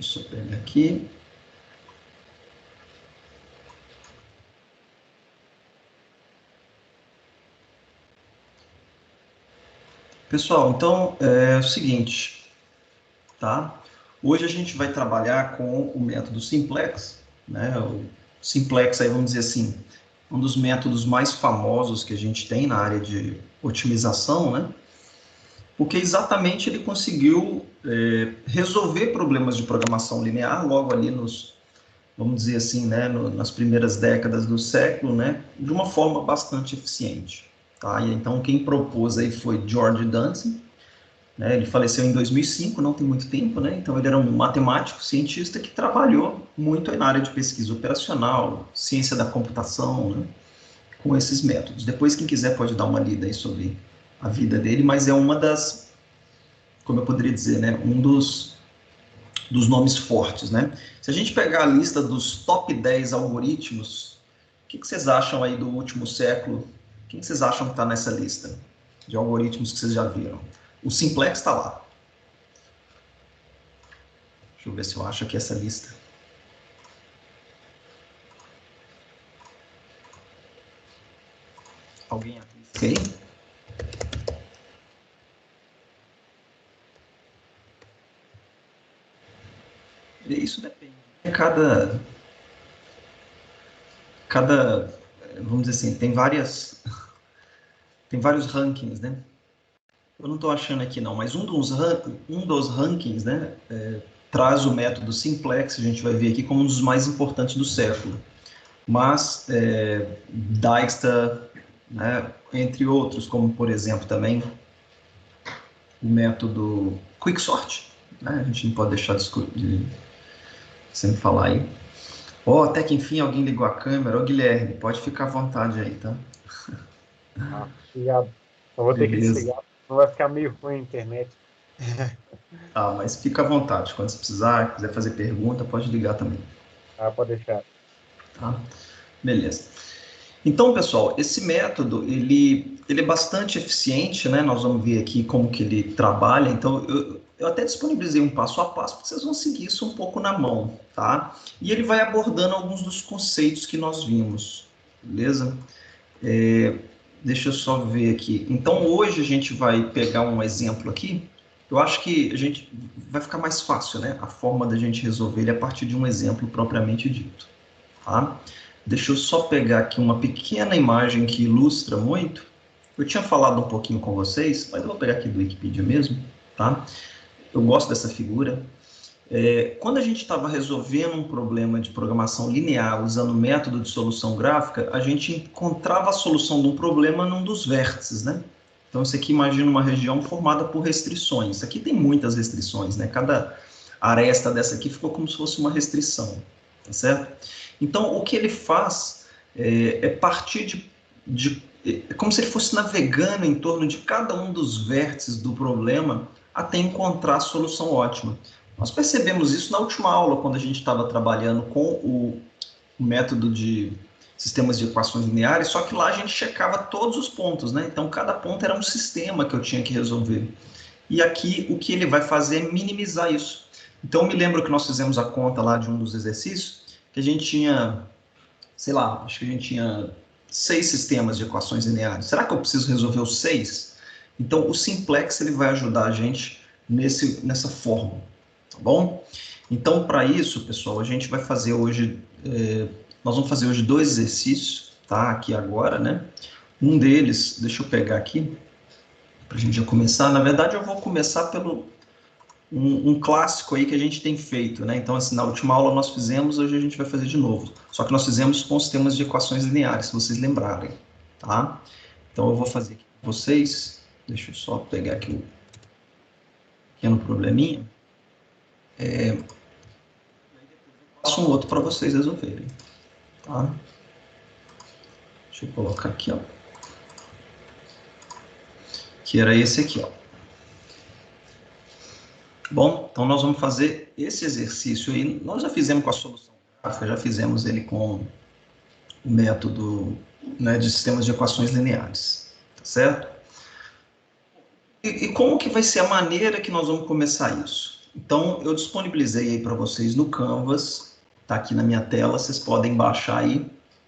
eu só pegar aqui. Pessoal, então é o seguinte, tá? Hoje a gente vai trabalhar com o método Simplex, né? O Simplex, aí vamos dizer assim, um dos métodos mais famosos que a gente tem na área de otimização, né? Porque exatamente ele conseguiu resolver problemas de programação linear logo ali nos, vamos dizer assim, né, nas primeiras décadas do século, né, de uma forma bastante eficiente. Tá? E então quem propôs aí foi George Dantzig, né, ele faleceu em 2005, não tem muito tempo, né, então ele era um matemático, cientista que trabalhou muito na área de pesquisa operacional, ciência da computação, né, com esses métodos. Depois quem quiser pode dar uma lida aí sobre a vida dele, mas é uma das, como eu poderia dizer, né, um dos nomes fortes, né? Se a gente pegar a lista dos top 10 algoritmos, o que vocês acham aí do último século? Quem vocês acham que está nessa lista de algoritmos que vocês já viram? O Simplex está lá. Deixa eu ver se eu acho aqui essa lista. Alguém aqui? Ok? E isso depende. Cada, vamos dizer assim, tem vários rankings, né? Eu não estou achando aqui não, mas um dos rankings, né, traz o método Simplex, a gente vai ver aqui como um dos mais importantes do século. Mas Dijkstra, né, entre outros, como por exemplo também o método Quicksort, né, a gente não pode deixar de sempre falar aí. Até que enfim alguém ligou a câmera. Guilherme, pode ficar à vontade aí, tá? Obrigado. Eu vou ter que Beleza. desligar, não vai ficar meio ruim a internet. Ah, mas fica à vontade. Quando você precisar, quiser fazer pergunta, pode ligar também. Pode deixar. Tá? Beleza. Então, pessoal, esse método, ele é bastante eficiente, né? Nós vamos ver aqui como que ele trabalha. Então, eu até disponibilizei um passo a passo, porque vocês vão seguir isso um pouco na mão, tá? E ele vai abordando alguns dos conceitos que nós vimos, beleza? Deixa eu só ver aqui. Então, hoje a gente vai pegar um exemplo aqui. Eu acho que a gente vai ficar mais fácil, né? A forma da gente resolver ele a partir de um exemplo propriamente dito, tá? Deixa eu só pegar aqui uma pequena imagem que ilustra muito. Eu tinha falado um pouquinho com vocês, mas eu vou pegar aqui do Wikipedia mesmo, tá? Eu gosto dessa figura. Quando a gente estava resolvendo um problema de programação linear usando o método de solução gráfica, a gente encontrava a solução de um problema num dos vértices, né? Então, isso aqui imagina uma região formada por restrições. Aqui tem muitas restrições, né? Cada aresta dessa aqui ficou como se fosse uma restrição, tá certo? Então, o que ele faz partir é como se ele fosse navegando em torno de cada um dos vértices do problema até encontrar a solução ótima. Nós percebemos isso na última aula, quando a gente estava trabalhando com o método de sistemas de equações lineares, só que lá a gente checava todos os pontos, né? Então, cada ponto era um sistema que eu tinha que resolver. E aqui, o que ele vai fazer é minimizar isso. Então, eu me lembro que nós fizemos a conta lá de um dos exercícios, que a gente tinha, sei lá, acho que a gente tinha 6 sistemas de equações lineares. Será que eu preciso resolver os 6? Então, o Simplex ele vai ajudar a gente nessa forma, tá bom? Então, para isso, pessoal, a gente vai fazer hoje, nós vamos fazer hoje 2 exercícios, tá? Aqui agora, né? Um deles, deixa eu pegar aqui, para a gente já começar. Na verdade, eu vou começar pelo um clássico aí que a gente tem feito, né? Então, assim, na última aula nós fizemos, hoje a gente vai fazer de novo. Só que nós fizemos com sistemas de equações lineares, se vocês lembrarem, tá? Então, eu vou fazer aqui com vocês. Deixa eu só pegar aqui um pequeno probleminha. Passo um outro para vocês resolverem, tá? Deixa eu colocar aqui, ó. Que era esse aqui, ó. Bom, então nós vamos fazer esse exercício aí. Nós já fizemos com a solução gráfica, já fizemos ele com o método, né, de sistemas de equações lineares, tá certo? E como que vai ser a maneira que nós vamos começar isso? Então, eu disponibilizei aí para vocês no Canvas, está aqui na minha tela, vocês podem baixar aí,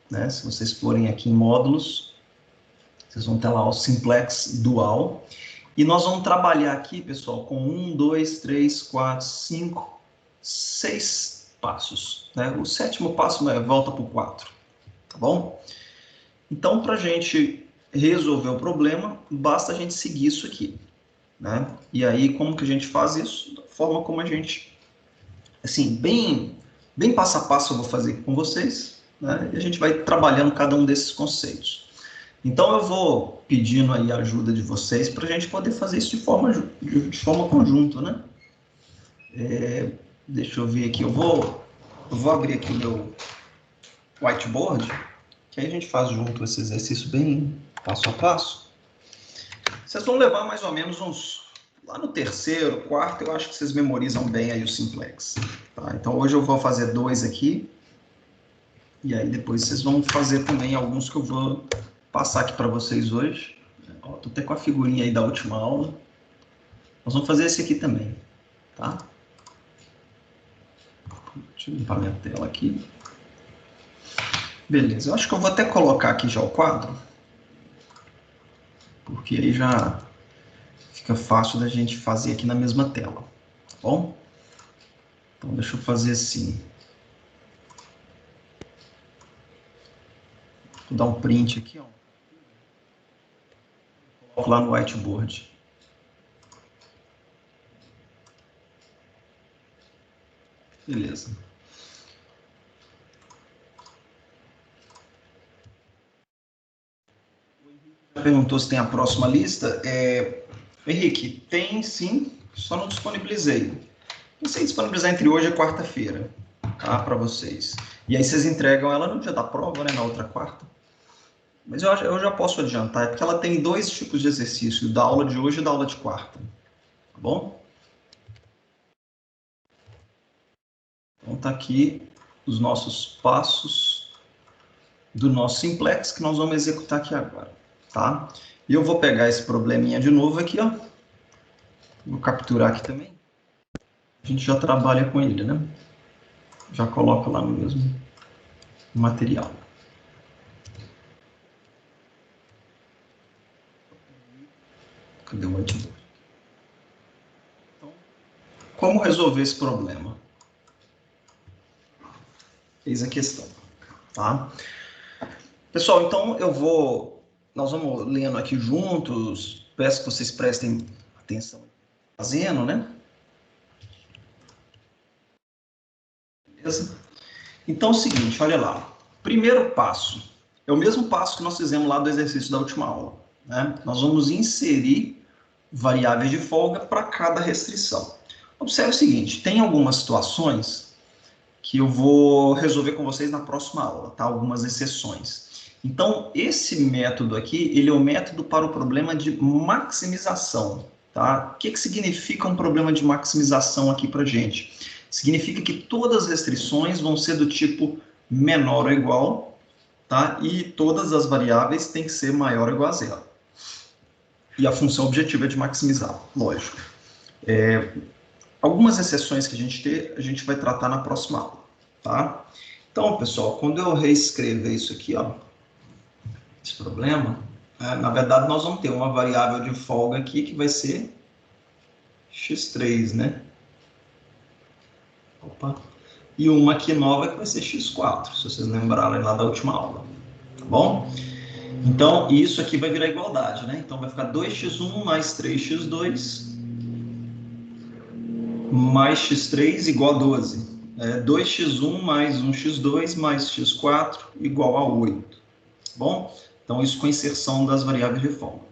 né? Se vocês forem aqui em módulos, vocês vão ter lá o Simplex Dual. E nós vamos trabalhar aqui, pessoal, com 1, 2, 3, 4, 5, 6 passos, né? O 7º passo volta para o 4, tá bom? Então, para a gente resolver o problema, basta a gente seguir isso aqui, né? E aí, como que a gente faz isso? Da forma como a gente, assim, bem passo a passo eu vou fazer aqui com vocês, né? E a gente vai trabalhando cada um desses conceitos. Então, eu vou pedindo aí a ajuda de vocês para a gente poder fazer isso de forma conjunta, né? Deixa eu ver aqui, eu vou abrir aqui o meu whiteboard, que aí a gente faz junto esse exercício bem passo a passo. Vocês vão levar mais ou menos uns... Lá no 3º, 4º, eu acho que vocês memorizam bem aí o Simplex. Tá? Então, hoje eu vou fazer 2 aqui. E aí, depois vocês vão fazer também alguns que eu vou passar aqui para vocês hoje. Estou até com a figurinha aí da última aula. Nós vamos fazer esse aqui também. Tá? Deixa eu limpar minha tela aqui. Beleza, eu acho que eu vou até colocar aqui já o quadro. Porque aí já fica fácil da gente fazer aqui na mesma tela, tá bom? Então, deixa eu fazer assim. Vou dar um print aqui, ó. Coloco lá no whiteboard. Beleza. Perguntou se tem a próxima lista. Henrique, tem sim, só não disponibilizei. Pensei em disponibilizar entre hoje e quarta-feira, tá, para vocês. E aí vocês entregam ela no dia da prova, né, na outra quarta. Mas eu já posso adiantar, é porque ela tem 2 tipos de exercício, da aula de hoje e da aula de quarta. Tá bom? Então tá aqui os nossos passos do nosso Simplex que nós vamos executar aqui agora, tá? E eu vou pegar esse probleminha de novo aqui, ó. Vou capturar aqui também. A gente já trabalha com ele, né? Já coloca lá no mesmo material. Cadê o whiteboard? Então, como resolver esse problema? Eis a questão, tá? Pessoal, então nós vamos lendo aqui juntos, peço que vocês prestem atenção fazendo, né? Beleza? Então é o seguinte, olha lá. Primeiro passo, é o mesmo passo que nós fizemos lá do exercício da última aula, né? Nós vamos inserir variáveis de folga para cada restrição. Observe o seguinte, tem algumas situações que eu vou resolver com vocês na próxima aula, tá? Algumas exceções. Então, esse método aqui, ele é o método para o problema de maximização, tá? O que significa um problema de maximização aqui para a gente? Significa que todas as restrições vão ser do tipo menor ou igual, tá? E todas as variáveis têm que ser maior ou igual a zero. E a função objetiva é de maximizar, lógico. Algumas exceções que a gente vai tratar na próxima aula, tá? Então, pessoal, quando eu reescrever isso aqui, ó, esse problema, na verdade, nós vamos ter uma variável de folga aqui que vai ser x3, né? Opa. E uma aqui nova que vai ser x4, se vocês lembrarem lá da última aula, tá bom? Então, isso aqui vai virar igualdade, né? Então, vai ficar 2x1 mais 3x2 mais x3 igual a 12. 2x1 mais 1x2 mais x4 igual a 8. Tá bom? Então, isso com a inserção das variáveis de folga.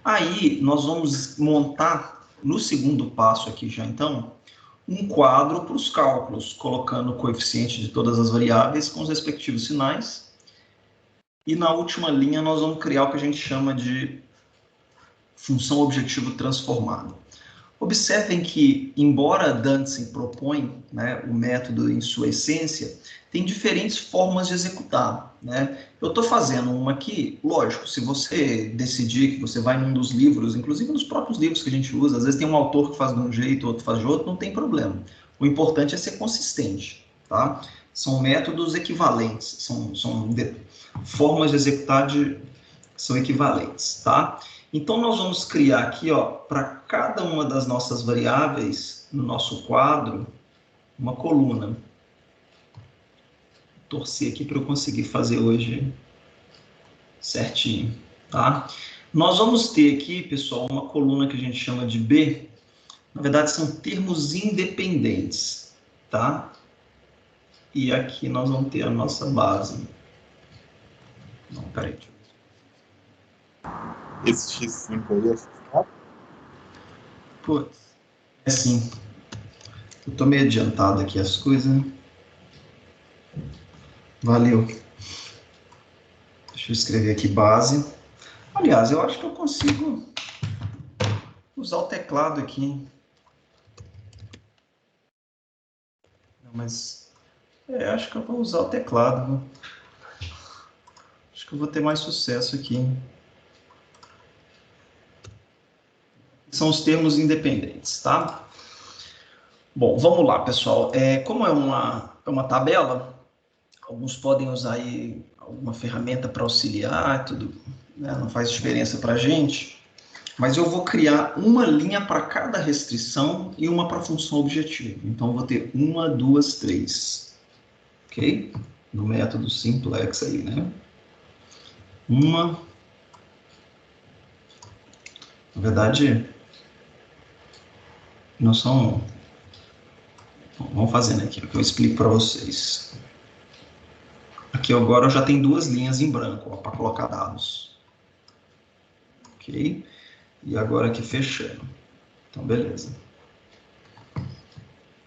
Aí, nós vamos montar, no segundo passo aqui já, então, um quadro para os cálculos, colocando o coeficiente de todas as variáveis com os respectivos sinais. E na última linha, nós vamos criar o que a gente chama de função objetivo transformada. Observem que, embora Dantzen propõe, né, o método em sua essência, tem diferentes formas de executar, né? Eu estou fazendo uma aqui, lógico, se você decidir que você vai num dos livros, inclusive nos próprios livros que a gente usa, às vezes tem um autor que faz de um jeito, outro faz de outro, não tem problema. O importante é ser consistente, tá? São métodos equivalentes, são formas de executar são equivalentes, tá? Então, nós vamos criar aqui, ó, para cada uma das nossas variáveis no nosso quadro, uma coluna. Vou torcer aqui para eu conseguir fazer hoje certinho, tá? Nós vamos ter aqui, pessoal, uma coluna que a gente chama de B. Na verdade, são termos independentes, tá? E aqui nós vamos ter a nossa base. Não, peraí. Esse X5 aí é funcional? Putz, é assim. Eu tô meio adiantado aqui as coisas, né? Valeu. Deixa eu escrever aqui base. Aliás, eu acho que eu consigo usar o teclado aqui. Não, mas acho que eu vou usar o teclado. Né? Acho que eu vou ter mais sucesso aqui. São os termos independentes, tá? Bom, vamos lá, pessoal. Como é uma tabela, alguns podem usar aí alguma ferramenta para auxiliar, tudo, né? Não faz diferença para a gente. Mas eu vou criar uma linha para cada restrição e uma para função objetivo. Então, eu vou ter 1, 2, 3. Ok? No método simplex aí, né? Na verdade, não são... Vamos fazendo aqui, o que eu explico para vocês. Aqui agora eu já tenho 2 linhas em branco para colocar dados. Ok? E agora aqui fechando. Então, beleza.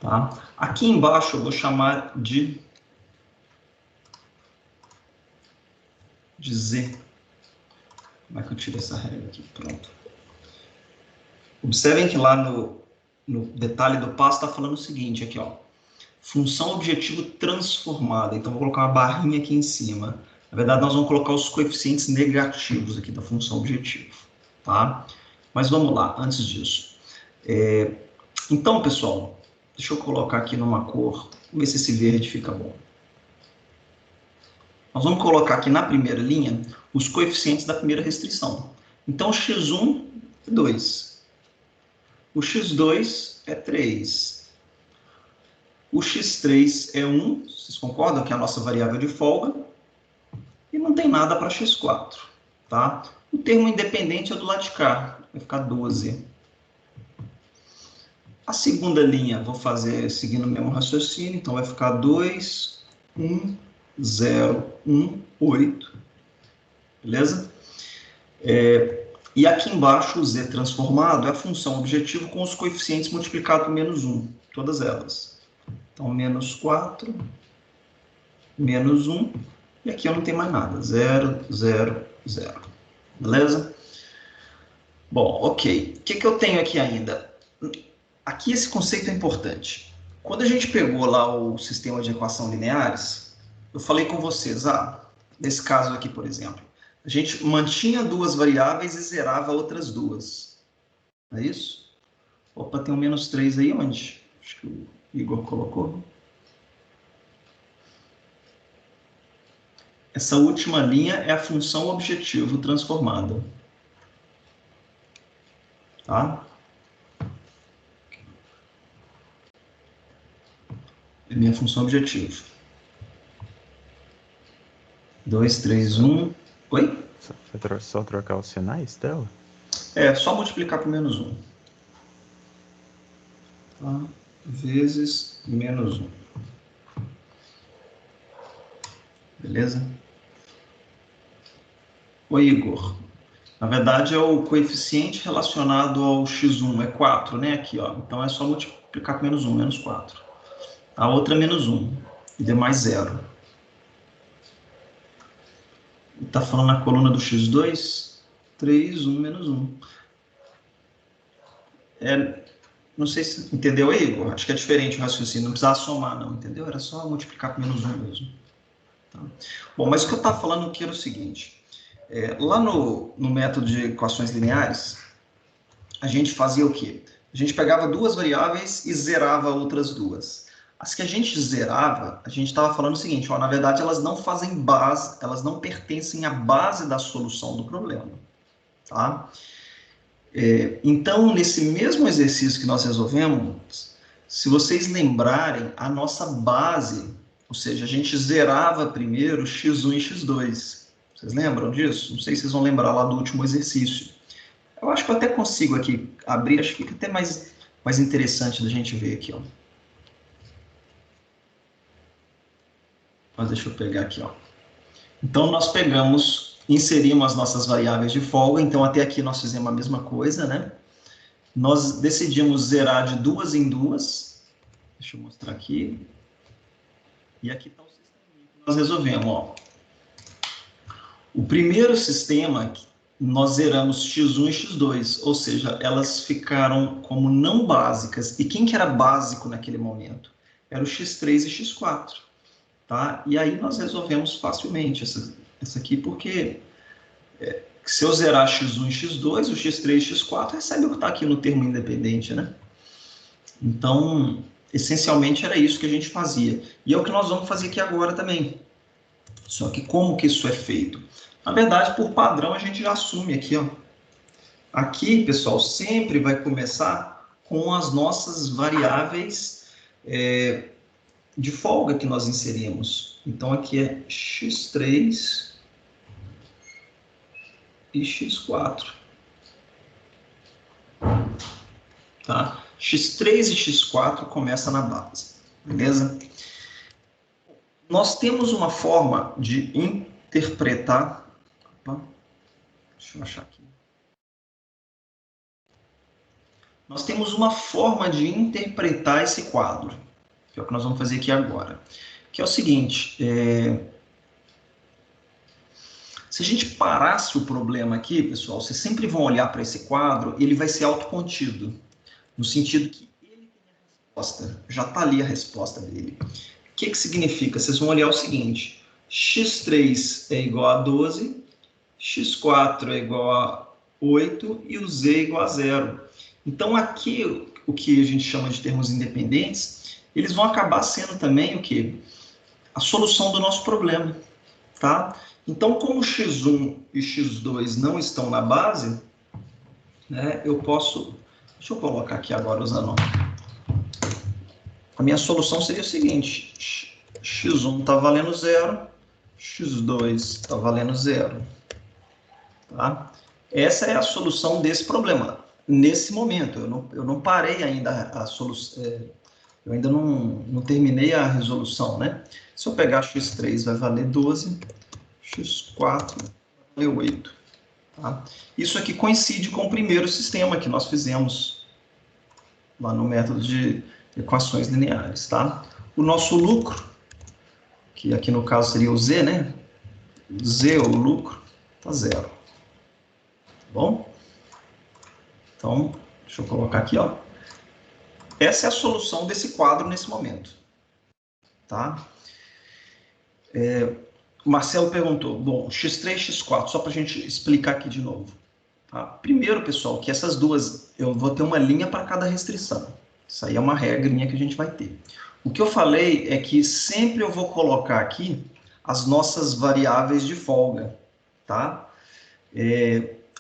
Tá? Aqui embaixo eu vou chamar de Z. Como é que eu tiro essa regra aqui? Pronto. Observem que lá no detalhe do passo está falando o seguinte, aqui, ó. Função objetivo transformada. Então, vou colocar uma barrinha aqui em cima. Na verdade, nós vamos colocar os coeficientes negativos aqui da função objetivo, tá? Mas vamos lá, antes disso. Então, pessoal, deixa eu colocar aqui numa cor, vamos ver se esse verde fica bom. Nós vamos colocar aqui na primeira linha os coeficientes da primeira restrição. Então, x1 é 2. O x2 é 3. O x3 é 1. Vocês concordam que é a nossa variável de folga? E não tem nada para x4. Tá? O termo independente é do lado de cá. Vai ficar 12. A segunda linha, vou fazer seguindo o mesmo raciocínio. Então, vai ficar 2, 1, 0, 1, 8. Beleza? E aqui embaixo, o z transformado é a função objetivo com os coeficientes multiplicados por menos 1. Todas elas. Então, menos 4, menos 1. E aqui eu não tenho mais nada. 0, 0, 0. Beleza? Bom, ok. O que eu tenho aqui ainda? Aqui esse conceito é importante. Quando a gente pegou lá o sistema de equação lineares, eu falei com vocês, nesse caso aqui, por exemplo, a gente mantinha 2 variáveis e zerava outras 2. É isso? Opa, tem um menos 3 aí onde? Acho que o Igor colocou. Essa última linha é a função objetivo transformada. Tá? É minha função objetivo. 2, 3, 1. Oi? Só trocar os sinais dela? Só multiplicar por menos 1. Tá? Vezes menos 1. Beleza? Oi, Igor. Na verdade, é o coeficiente relacionado ao x1, é 4, né? Aqui, ó. Então, é só multiplicar por menos 1, menos 4. A outra é menos 1, e demais 0. Está falando na coluna do x2? 3, 1, menos 1. Não sei se entendeu aí, Igor? Acho que é diferente o raciocínio, não precisava somar, não, entendeu? Era só multiplicar por menos 1 mesmo. Tá? Bom, mas o que eu estava falando aqui era o seguinte, lá no método de equações lineares, a gente fazia o quê? A gente pegava duas variáveis e zerava outras duas. As que a gente zerava, a gente estava falando o seguinte, ó, na verdade elas não fazem base, elas não pertencem à base da solução do problema. Tá? Então, nesse mesmo exercício que nós resolvemos, se vocês lembrarem, a nossa base, ou seja, a gente zerava primeiro x1 e x2. Vocês lembram disso? Não sei se vocês vão lembrar lá do último exercício. Eu acho que eu até consigo aqui abrir, acho que fica até mais interessante da gente ver aqui, ó. Mas deixa eu pegar aqui, ó. Então, nós inserimos as nossas variáveis de folga, então até aqui nós fizemos a mesma coisa, né? Nós decidimos zerar de duas em duas. Deixa eu mostrar aqui. E aqui está o sistema que nós resolvemos, ó. O primeiro sistema, nós zeramos x1 e x2, ou seja, elas ficaram como não básicas. E quem que era básico naquele momento? Era o x3 e x4, tá? E aí nós resolvemos facilmente essa aqui, porque se eu zerar x1 e x2, o x3 e x4 recebe o que está aqui no termo independente, né? Então, essencialmente era isso que a gente fazia. E é o que nós vamos fazer aqui agora também. Só que como que isso é feito? Na verdade, por padrão, a gente já assume aqui, ó. Aqui, pessoal, sempre vai começar com as nossas variáveis de folga que nós inserimos. Então, aqui é x3 e x4. Tá? x3 e x4 começa na base, beleza? Nós temos uma forma de interpretar... Opa, deixa eu achar aqui. Nós temos uma forma de interpretar esse quadro, que é o que nós vamos fazer aqui agora. Que é o seguinte, se a gente parasse o problema aqui, pessoal, vocês sempre vão olhar para esse quadro, ele vai ser autocontido, no sentido que ele tem a resposta, já está ali a resposta dele. O que significa? Vocês vão olhar o seguinte, x3 é igual a 12, x4 é igual a 8 e o z é igual a 0. Então, aqui, o que a gente chama de termos independentes, eles vão acabar sendo também o quê? A solução do nosso problema, tá? Então, como x1 e x2 não estão na base, né, eu posso... Deixa eu colocar aqui agora usando... A minha solução seria o seguinte, x1 está valendo 0, x2 está valendo 0. Tá? Essa é a solução desse problema. Nesse momento, eu não parei ainda a solução, eu ainda não terminei a resolução, né? Se eu pegar x3 vai valer 12, x4 vai valer 8. Tá? Isso aqui coincide com o primeiro sistema que nós fizemos lá no método de equações lineares, tá? O nosso lucro, que aqui no caso seria o z, né? Z, o lucro, tá 0. Tá bom? Então, deixa eu colocar aqui, ó. Essa é a solução desse quadro nesse momento. Tá? O Marcelo perguntou, bom, x3 e x4, só para a gente explicar aqui de novo. Tá? Primeiro, pessoal, que essas duas, eu vou ter uma linha para cada restrição. Isso aí é uma regrinha que a gente vai ter. O que eu falei é que sempre eu vou colocar aqui as nossas variáveis de folga. Tá?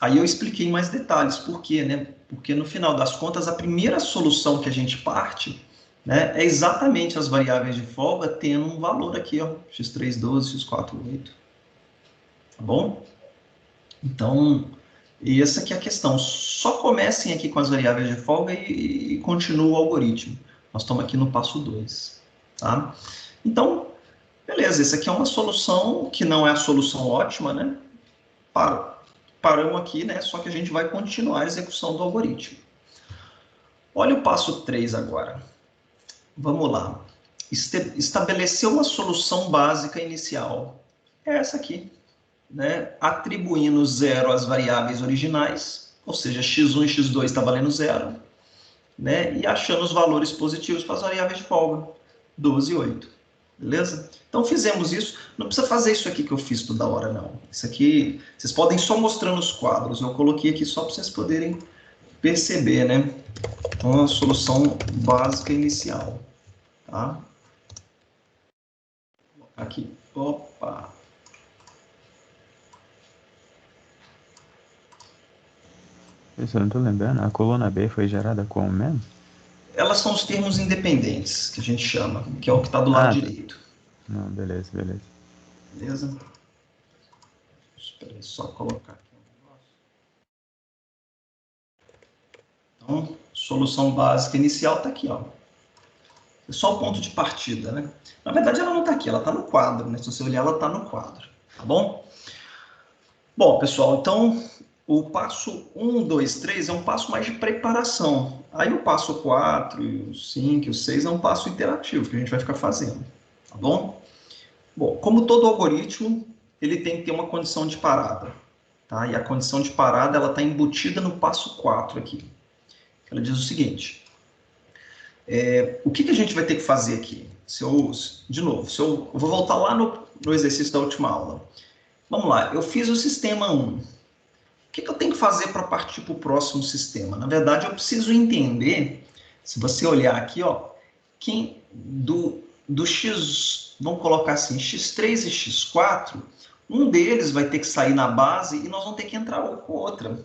Aí eu expliquei mais detalhes, por quê, né? Porque no final das contas, a primeira solução que a gente parte, né, é exatamente as variáveis de folga tendo um valor aqui, ó, x3, 12, x4, 8. Tá bom? Então, e essa aqui é a questão. Só comecem aqui com as variáveis de folga e continua o algoritmo. Nós estamos aqui no passo 2. Tá? Então, beleza, essa aqui é uma solução que não é a solução ótima, né? Paramos aqui, né? Só que a gente vai continuar a execução do algoritmo. Olha o passo 3 agora. Vamos lá. Estabelecer uma solução básica inicial. É essa aqui, né? Atribuindo 0 às variáveis originais, ou seja, x1 e x2 está valendo 0. né? E achando os valores positivos para as variáveis de folga, 12 e 8. Beleza? Então fizemos isso. Não precisa fazer isso aqui que eu fiz toda hora, não. Isso aqui, vocês podem só mostrar nos quadros. Eu coloquei aqui só para vocês poderem perceber, né? Então, a solução básica inicial. Tá? Aqui. Opa! Isso eu não tô lembrando. A coluna B foi gerada como mesmo? Elas são os termos independentes, que a gente chama, que é o que está do lado direito. Não, beleza, beleza. Beleza? Espera aí, só colocar aqui um negócio. Então, solução básica inicial está aqui, ó. É só o ponto de partida, né? Na verdade, ela não está aqui, ela está no quadro, né? Se você olhar, ela está no quadro, tá bom? Bom, pessoal, então, o passo 1, 2, 3 é um passo mais de preparação. Aí o passo 4, o 5 e o 6 é um passo interativo, que a gente vai ficar fazendo, tá bom? Bom, como todo algoritmo, ele tem que ter uma condição de parada, tá? E a condição de parada, ela está embutida no passo 4 aqui. Ela diz o seguinte, o que a gente vai ter que fazer aqui? De novo, eu vou voltar lá no exercício da última aula. Vamos lá, eu fiz o sistema 1. O que eu tenho que fazer para partir para o próximo sistema? Na verdade, eu preciso entender, se você olhar aqui, ó, do X, vamos colocar assim, X3 e X4, um deles vai ter que sair na base e nós vamos ter que entrar com outra,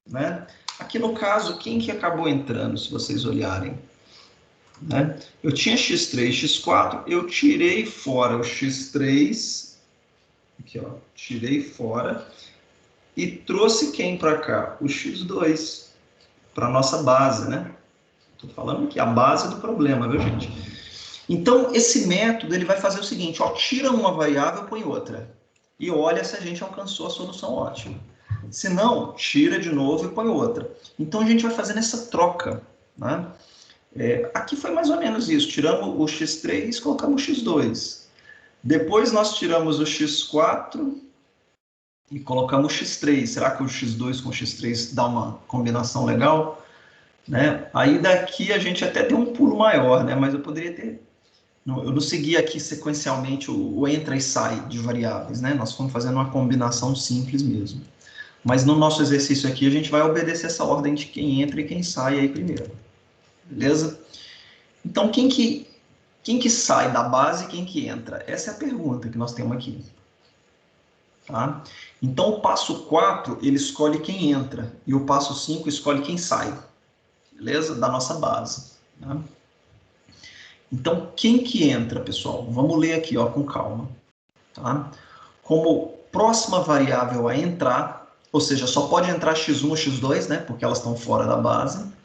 né? Aqui no caso, quem que acabou entrando, se vocês olharem? Né? Eu tinha X3, X4, eu tirei fora o X3, aqui ó, tirei fora, e trouxe quem para cá? O X2, para a nossa base, né? Estou falando aqui, a base do problema, viu, gente? Então, esse método, ele vai fazer o seguinte, ó, tira uma variável e põe outra. E olha se a gente alcançou a solução ótima. Se não, tira de novo e põe outra. Então, a gente vai fazendo essa troca, né? Aqui foi mais ou menos isso. Tiramos o X3 e colocamos o X2. Depois, nós tiramos o X4 e colocamos o X3. Será que o X2 com o X3 dá uma combinação legal? Né? Aí daqui a gente até deu um pulo maior, né? Mas eu poderia ter... Eu não segui aqui sequencialmente o entra e sai de variáveis, né? Nós fomos fazendo uma combinação simples mesmo. Mas no nosso exercício aqui a gente vai obedecer essa ordem de quem entra e quem sai aí primeiro. Beleza? Então, quem que sai da base e quem que entra? Essa é a pergunta que nós temos aqui. Tá? Então, o passo 4, ele escolhe quem entra, e o passo 5 escolhe quem sai. Beleza? Da nossa base. Tá? Então, quem que entra, pessoal? Vamos ler aqui, ó, com calma. Tá? Como próxima variável a entrar, ou seja, só pode entrar x1 ou x2, né? Porque elas estão fora da base.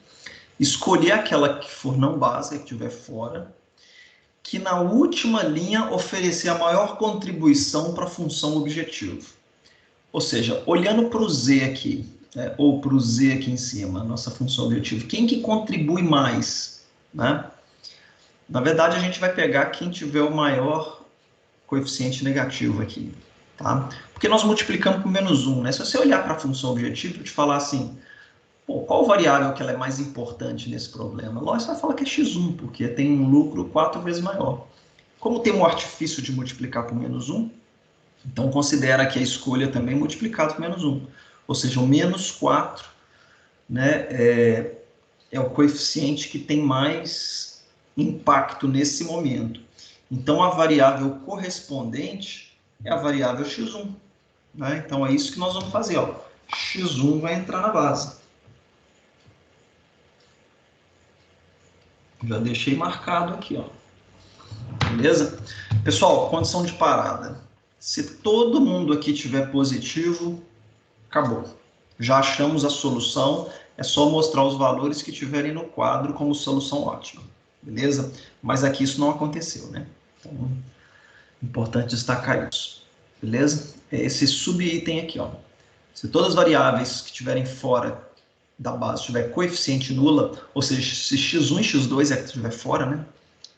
Escolher aquela que for não base, que estiver fora, que na última linha oferecer a maior contribuição para a função objetivo. Ou seja, olhando para o Z aqui, né, ou para o Z aqui em cima, nossa função objetivo, quem que contribui mais? Né? Na verdade, a gente vai pegar quem tiver o maior coeficiente negativo aqui. Tá? Porque nós multiplicamos por menos 1. Né? Se você olhar para a função objetivo e te falar assim, pô, qual variável que ela é mais importante nesse problema? Lógico, você vai falar que é x1, porque tem um lucro 4 vezes maior. Como tem um artifício de multiplicar por menos 1, então considera que a escolha também é multiplicado por menos 1. Ou seja, o menos 4, né, é o coeficiente que tem mais impacto nesse momento. Então, a variável correspondente é a variável x1. Né? Então, é isso que nós vamos fazer. Ó. x1 vai entrar na base. Já deixei marcado aqui, ó. Beleza? Pessoal, condição de parada. Se todo mundo aqui tiver positivo, acabou. Já achamos a solução, é só mostrar os valores que tiverem no quadro como solução ótima. Beleza? Mas aqui isso não aconteceu, né? Então, é importante destacar isso. Beleza? É esse subitem aqui, ó. Se todas as variáveis que estiverem fora da base tiver coeficiente nula, ou seja, se x1 e x2 é que estiver fora, né?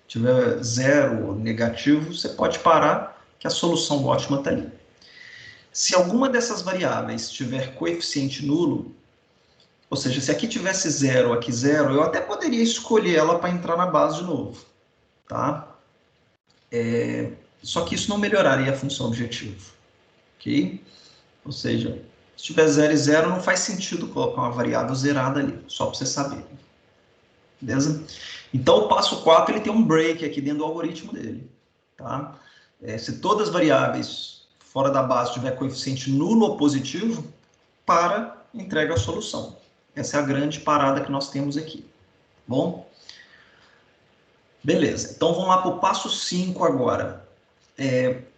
Tiver zero ou negativo, você pode parar, que a solução ótima está ali. Se alguma dessas variáveis tiver coeficiente nulo, Ou seja, se aqui tivesse 0, aqui 0, eu até poderia escolher ela para entrar na base de novo, tá? Só que isso não melhoraria a função objetivo, ok? Ou seja, se tiver 0 e 0, não faz sentido colocar uma variável zerada ali, só para você saber. Beleza? Então, o passo 4, ele tem um break aqui dentro do algoritmo dele, tá? Se todas as variáveis fora da base tiver coeficiente nulo ou positivo, para, entrega a solução. Essa é a grande parada que nós temos aqui. Bom? Beleza. Então, vamos lá para o passo 5 agora.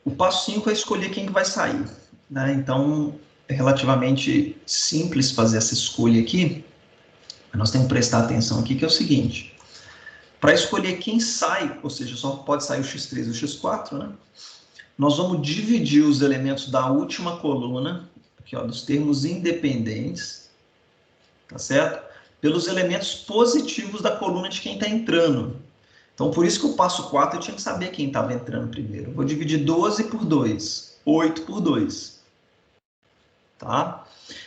O passo 5 é escolher quem que vai sair, né? Então, é relativamente simples fazer essa escolha aqui. Nós temos que prestar atenção aqui, que é o seguinte. Para escolher quem sai, ou seja, só pode sair o x3 e o x4, né? Nós vamos dividir os elementos da última coluna, aqui, ó, dos termos independentes, tá certo? Pelos elementos positivos da coluna de quem está entrando. Então, por isso que o passo 4 eu tinha que saber quem estava entrando primeiro. Vou dividir 12 por 2, 8 por 2. Tá?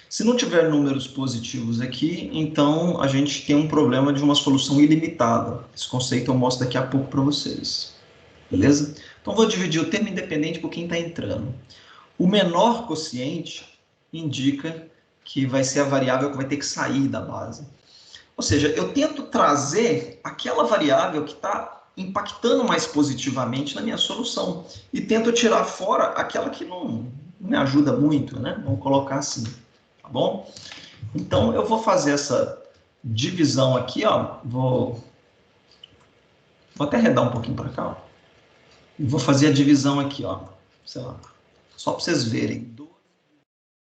Se não tiver números positivos aqui, então a gente tem um problema de uma solução ilimitada. Esse conceito eu mostro daqui a pouco para vocês. Beleza? Então, vou dividir o termo independente por quem está entrando. O menor quociente indica que vai ser a variável que vai ter que sair da base. Ou seja, eu tento trazer aquela variável que está impactando mais positivamente na minha solução e tento tirar fora aquela que não me ajuda muito, né? Vamos colocar assim, tá bom? Então, eu vou fazer essa divisão aqui, ó. Vou até arredar um pouquinho para cá, ó. E vou fazer a divisão aqui, ó. Sei lá, só para vocês verem. 12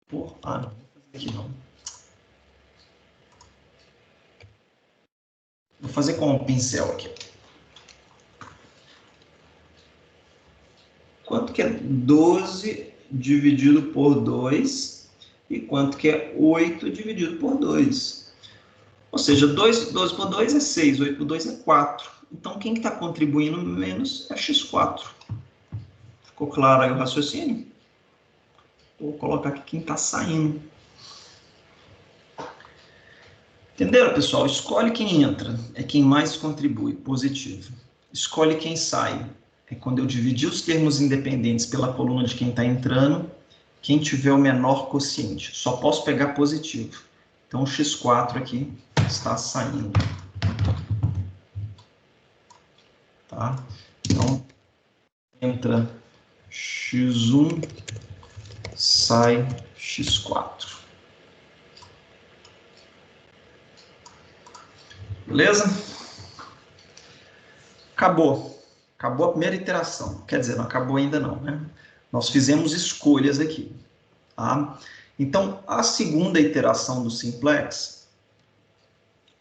por... Ah, não, vou fazer aqui não. Vou fazer com um pincel aqui. Quanto que é 12 dividido por 2 e quanto que é 8 dividido por 2? Ou seja, 12 por 2 é 6, 8 por 2 é 4. Então, quem está contribuindo menos é x4. Ficou claro aí o raciocínio? Vou colocar aqui quem está saindo. Entenderam, pessoal? Escolhe quem entra, é quem mais contribui, positivo. Escolhe quem sai, é quando eu dividir os termos independentes pela coluna de quem está entrando, quem tiver o menor quociente. Só posso pegar positivo. Então, o x4 aqui está saindo. Tá? Então, entra x1, sai x4. Beleza? Acabou. Acabou a primeira iteração. Quer dizer, não acabou ainda não, né? Nós fizemos escolhas aqui. Tá? Então, a segunda iteração do simplex,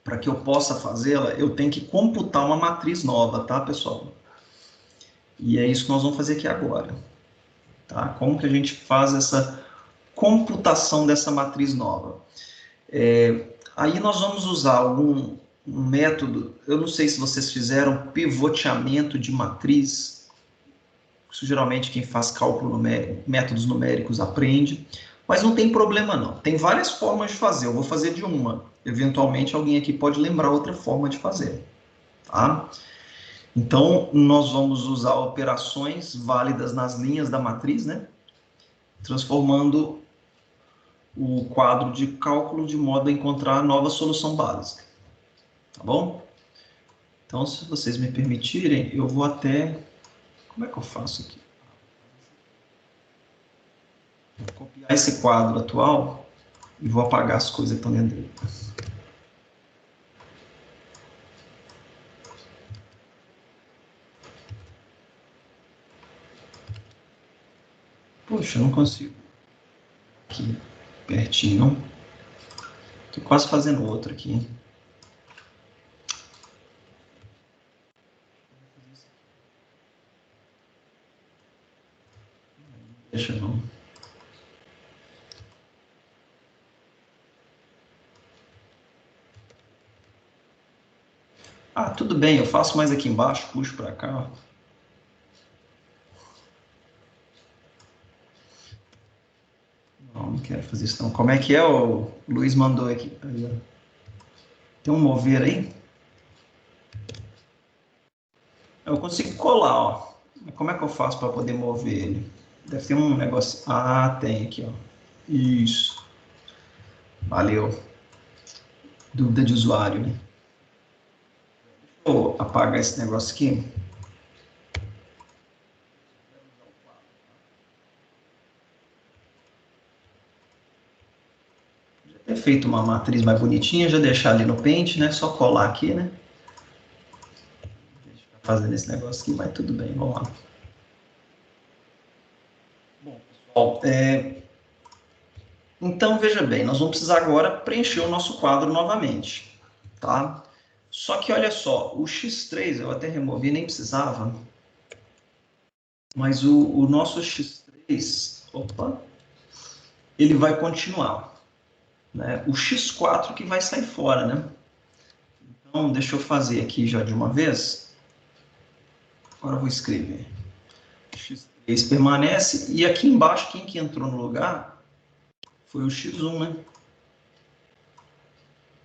para que eu possa fazê-la, eu tenho que computar uma matriz nova, tá, pessoal? E é isso que nós vamos fazer aqui agora. Tá? Como que a gente faz essa computação dessa matriz nova? Aí nós vamos usar um método, eu não sei se vocês fizeram pivoteamento de matriz. Isso geralmente quem faz cálculo numérico, métodos numéricos aprende, mas não tem problema não. Tem várias formas de fazer, eu vou fazer de uma. Eventualmente alguém aqui pode lembrar outra forma de fazer. Tá? Então, nós vamos usar operações válidas nas linhas da matriz, né? Transformando o quadro de cálculo de modo a encontrar a nova solução básica. Tá bom? Então, se vocês me permitirem, eu vou até... Como é que eu faço aqui? Vou copiar esse quadro atual e vou apagar as coisas que estão dentro dele. Poxa, eu não consigo. Aqui, pertinho. Estou quase fazendo outro aqui. Deixa não. Ah, tudo bem, eu faço mais aqui embaixo, puxo para cá. Não, não quero quero fazer isso não. Como é que é? O Luiz mandou aqui. Aí, ó. Tem um mover aí? Eu consigo colar, ó. Como é que eu faço para poder mover ele? Deve ter um negócio. Ah, tem aqui, ó. Isso. Valeu. Dúvida de usuário, né? Vou apagar esse negócio aqui. Já ter feito uma matriz mais bonitinha, já deixar ali no Paint, né? Só colar aqui, né? Deixa eu fazer esse negócio aqui, mas tudo bem, vamos lá. Bom, pessoal, então veja bem, nós vamos precisar agora preencher o nosso quadro novamente, tá? Só que olha só, o X3 eu até removi, nem precisava, mas o nosso X3, opa, ele vai continuar, né? O X4 que vai sair fora, né? Então, deixa eu fazer aqui já de uma vez. Agora eu vou escrever. X3 permanece, e aqui embaixo, quem que entrou no lugar foi o X1, né?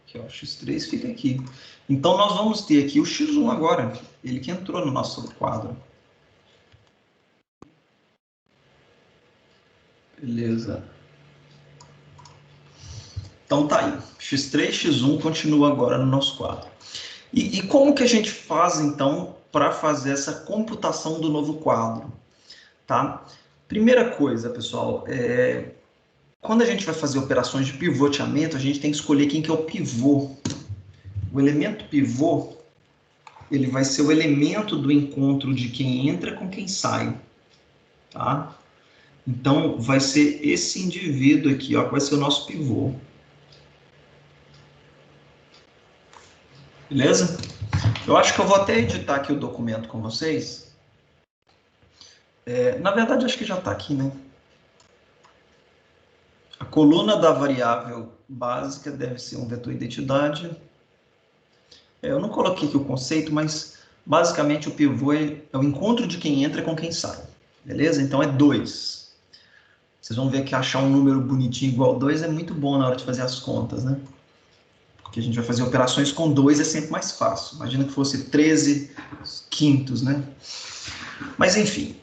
Aqui, ó, X3 fica aqui. Então, nós vamos ter aqui o X1 agora, ele que entrou no nosso quadro. Beleza. Então, tá aí. X3, X1 continua agora no nosso quadro. E como que a gente faz, então, para fazer essa computação do novo quadro? Tá? Primeira coisa, pessoal, quando a gente vai fazer operações de pivoteamento, a gente tem que escolher quem que é o pivô. O elemento pivô, ele vai ser o elemento do encontro de quem entra com quem sai. Tá? Então, vai ser esse indivíduo aqui, ó, que vai ser o nosso pivô. Beleza? Eu acho que eu vou até editar aqui o documento com vocês. Na verdade, acho que já está aqui, né? A coluna da variável básica deve ser um vetor identidade. Eu não coloquei aqui o conceito, mas basicamente o pivô é o encontro de quem entra com quem sai. Beleza? Então é 2. Vocês vão ver que achar um número bonitinho igual a 2 é muito bom na hora de fazer as contas, né? Porque a gente vai fazer operações com 2, é sempre mais fácil. Imagina que fosse 13 quintos, né? Mas enfim.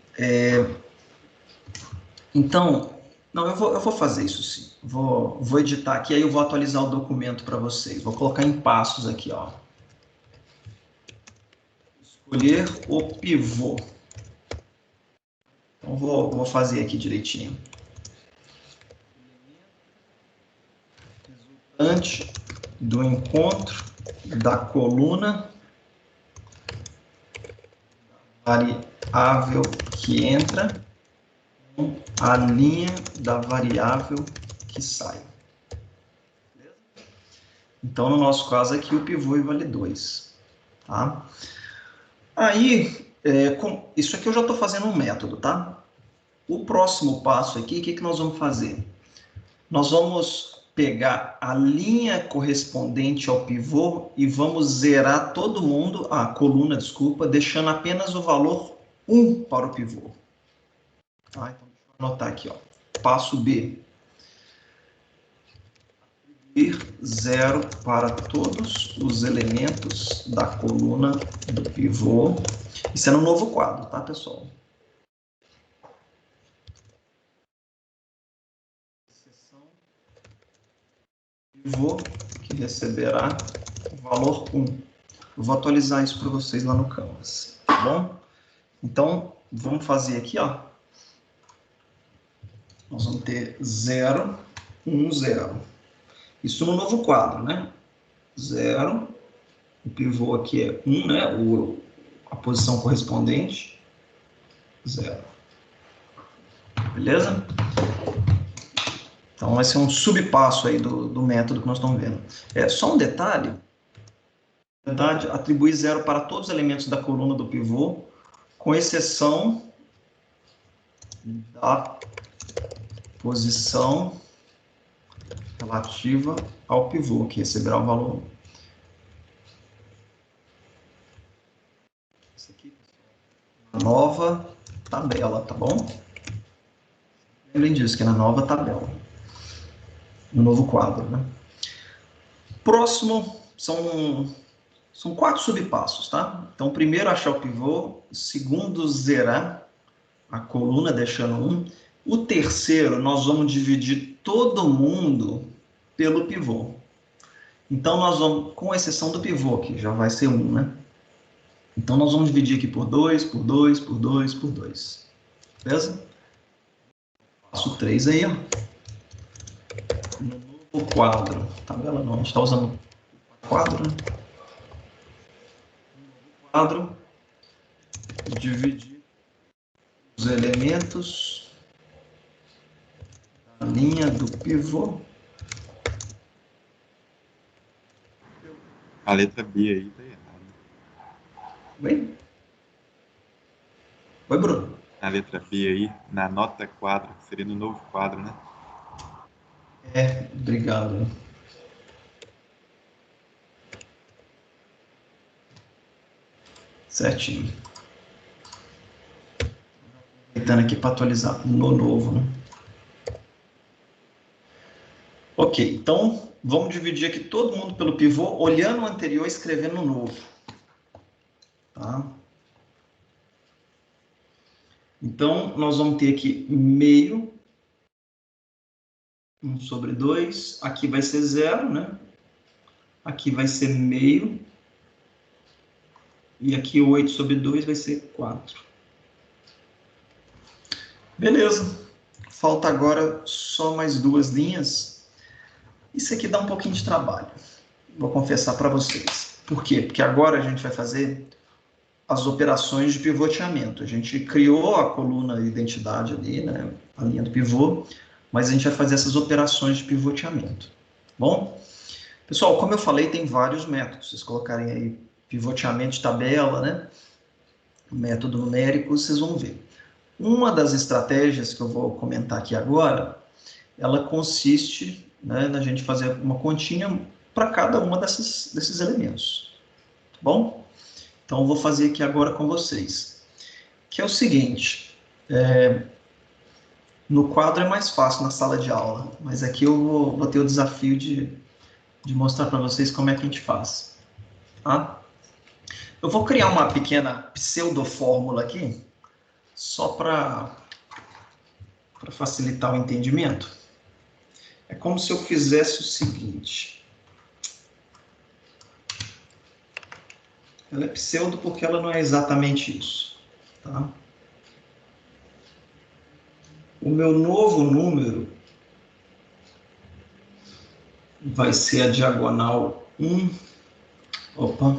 Então, não, eu vou fazer isso sim. Vou editar aqui, aí eu vou atualizar o documento para vocês. Vou colocar em passos aqui, ó. Escolher o pivô. Então, vou fazer aqui direitinho. Resultante do encontro da coluna variável que entra com a linha da variável que sai. Beleza? Então, no nosso caso aqui, o pivô vale 2. Tá? Aí, isso aqui eu já estou fazendo um método, tá? O próximo passo aqui, o que nós vamos fazer? Nós vamos pegar a linha correspondente ao pivô e vamos zerar todo mundo, a coluna, desculpa, deixando apenas o valor 1 para o pivô. Tá? Então, deixa eu anotar aqui, ó. Passo B. Atribuir 0 para todos os elementos da coluna do pivô. Isso é no novo quadro, tá, pessoal? Pivô que receberá o valor 1. Eu vou atualizar isso para vocês lá no Canvas, tá bom? Então, vamos fazer aqui, ó. Nós vamos ter 0, 1, 0. Isso no novo quadro, né? 0. O pivô aqui é 1, né? A posição correspondente. 0. Beleza? Então, vai ser um subpasso aí do método que nós estamos vendo. Só um detalhe. Na verdade, atribuir 0 para todos os elementos da coluna do pivô, com exceção da posição relativa ao pivô, que receberá o valor 1. Isso aqui, a nova tabela, tá bom? Lembrem disso, que é na nova tabela. um novo quadro, né? Próximo são 4 subpassos, tá? Então, primeiro achar o pivô, segundo zerar a coluna deixando 1. O terceiro, nós vamos dividir todo mundo pelo pivô. Então, nós vamos, com exceção do pivô, que já vai ser 1, né? Então, nós vamos dividir aqui por 2, por 2, por 2, por 2. Beleza? Passo 3 aí, ó. No novo quadro. Tabela não, a gente está usando quadro, né? Quadro. Dividir os elementos da linha do pivô. A letra B aí tá errada. Oi? Oi, Bruno. A letra B aí, na nota quadro, seria no novo quadro, né? Obrigado. Certinho. Aproveitando aqui para atualizar no novo, né? Ok, então vamos dividir aqui todo mundo pelo pivô, olhando o anterior e escrevendo o novo. Tá? Então, nós vamos ter aqui meio, 1 sobre 2, aqui vai ser 0, né? Aqui vai ser meio, e aqui 8 sobre 2 vai ser 4. Beleza. Falta agora só mais 2 linhas. Isso aqui dá um pouquinho de trabalho, vou confessar para vocês. Por quê? Porque agora a gente vai fazer as operações de pivoteamento. A gente criou a coluna identidade ali, né? A linha do pivô, mas a gente vai fazer essas operações de pivoteamento. Bom, pessoal, como eu falei, tem vários métodos. Vocês colocarem aí pivoteamento de tabela, né? Método numérico, vocês vão ver. Uma das estratégias que eu vou comentar aqui agora, ela consiste, né, na gente fazer uma continha para cada uma desses elementos. Tá bom? Então, eu vou fazer aqui agora com vocês. Que é o seguinte, no quadro é mais fácil na sala de aula, mas aqui eu vou ter o desafio de mostrar para vocês como é que a gente faz. Tá? Eu vou criar uma pequena pseudo-fórmula aqui, só para facilitar o entendimento. É como se eu fizesse o seguinte. Ela é pseudo porque ela não é exatamente isso. Tá? O meu novo número vai ser a diagonal 1. Opa.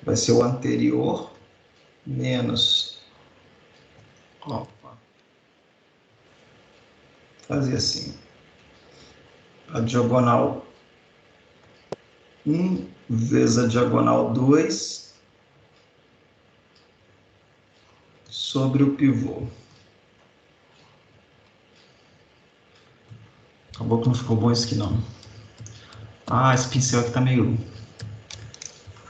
Vai ser o anterior menos. Opa. Fazer assim. A diagonal 1 vezes a diagonal 2 sobre o pivô. Acabou que não ficou bom isso aqui não. Ah, esse pincel aqui tá meio...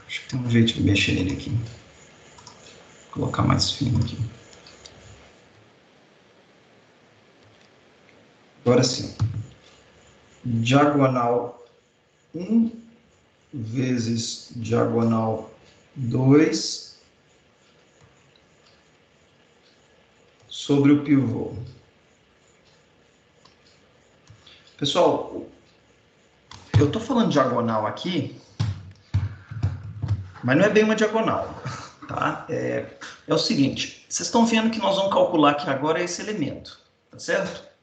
Acho que tem um jeito de mexer nele aqui. Vou colocar mais fino aqui. Agora sim. Diagonal 1 vezes diagonal 2 sobre o pivô. Pessoal, eu estou falando diagonal aqui, mas não é bem uma diagonal, tá? É o seguinte, vocês estão vendo que nós vamos calcular aqui agora esse elemento, tá certo?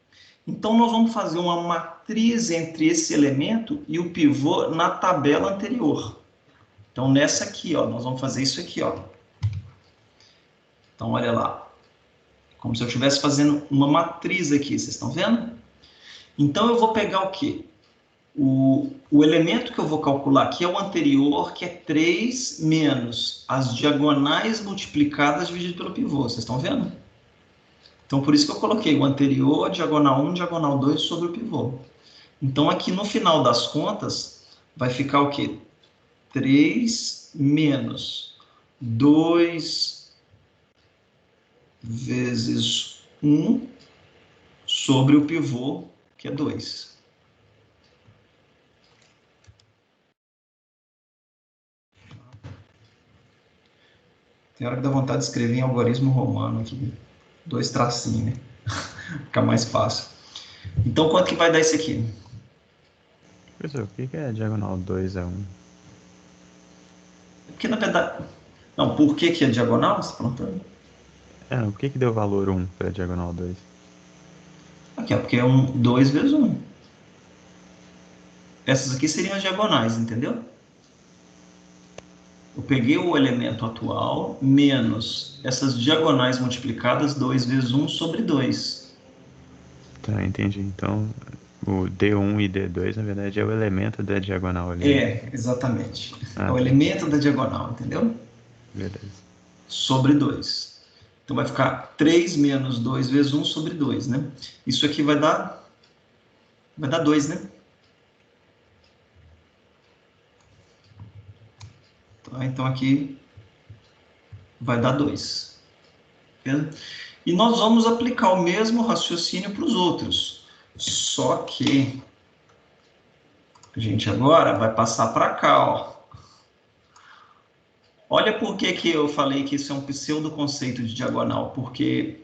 Então, nós vamos fazer uma matriz entre esse elemento e o pivô na tabela anterior. Então, nessa aqui, ó, nós vamos fazer isso aqui, ó. Então, olha lá. Como se eu estivesse fazendo uma matriz aqui, vocês estão vendo? Então, eu vou pegar o quê? O elemento que eu vou calcular aqui é o anterior, que é 3 menos as diagonais multiplicadas dividido pelo pivô. Vocês estão vendo? Então, por isso que eu coloquei o anterior, diagonal 1, diagonal 2 sobre o pivô. Então, aqui no final das contas, vai ficar o quê? 3 menos 2 vezes 1 sobre o pivô, que é 2. Tem hora que dá vontade de escrever em algarismo romano aqui. 2 tracinhos, né? Fica mais fácil. Então, quanto que vai dar isso aqui? Professor, o que que é diagonal 2 a 1? Porque, na verdade... Não, por que que é diagonal? Você está perguntando? Por que que deu valor 1 para diagonal 2? Aqui, ó, porque é 2 vezes 1. Essas aqui seriam as diagonais, entendeu? Eu peguei o elemento atual menos essas diagonais multiplicadas 2 vezes 1 sobre 2. Tá, entendi. Então, o D1 e D2, na verdade, é o elemento da diagonal ali. É, exatamente. Ah, É o tá. elemento da diagonal, entendeu? Beleza. Sobre 2. Então vai ficar 3 menos 2 vezes 1 sobre 2, né? Isso aqui vai dar 2, né? Tá, então aqui vai dar 2. E nós vamos aplicar o mesmo raciocínio para os outros. Só que a gente agora vai passar para cá, ó. Olha por que eu falei que isso é um pseudo conceito de diagonal, porque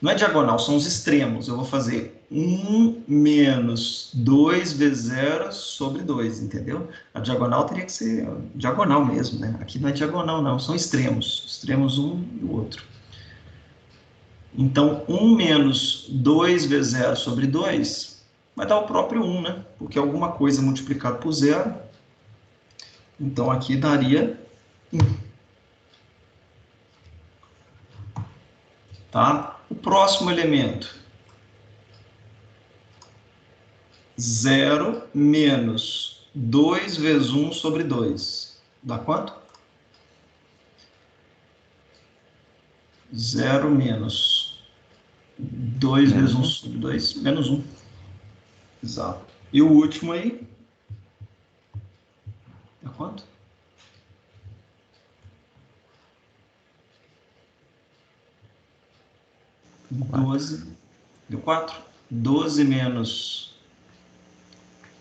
não é diagonal, são os extremos. Eu vou fazer 1 menos 2 vezes 0 sobre 2, entendeu? A diagonal teria que ser diagonal mesmo, né? Aqui não é diagonal, não, são extremos. Extremos um e o outro. Então, 1 menos 2 vezes 0 sobre 2 vai dar o próprio 1, né? Porque alguma coisa multiplicado por 0. Então, aqui daria 1. Tá? O próximo elemento. 0 menos 2 vezes 1 sobre 2. Dá quanto? 0 menos 2 vezes 1 sobre 2, menos 1. Exato. E o último aí? Dá quanto? Quatro. 12. Deu 4. 12 menos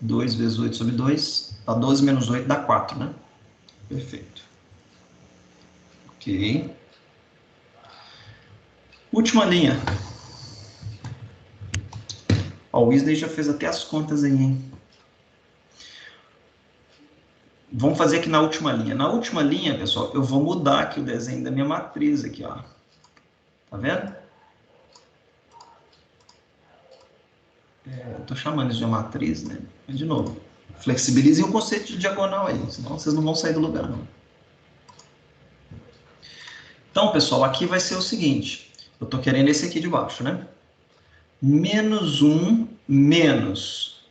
2 vezes 8 sobre 2. Dá 12 menos 8 dá 4, né? Perfeito. Ok. Última linha. Ó, o Weasley já fez até as contas aí, hein? Vamos fazer aqui na última linha. Na última linha, pessoal, eu vou mudar aqui o desenho da minha matriz aqui, ó. Tá vendo? Eu tô chamando isso de matriz, né? Mas, de novo, flexibilizem o conceito de diagonal aí, senão vocês não vão sair do lugar, não. Então, pessoal, aqui vai ser o seguinte. Eu tô querendo esse aqui de baixo, né? Menos 1 menos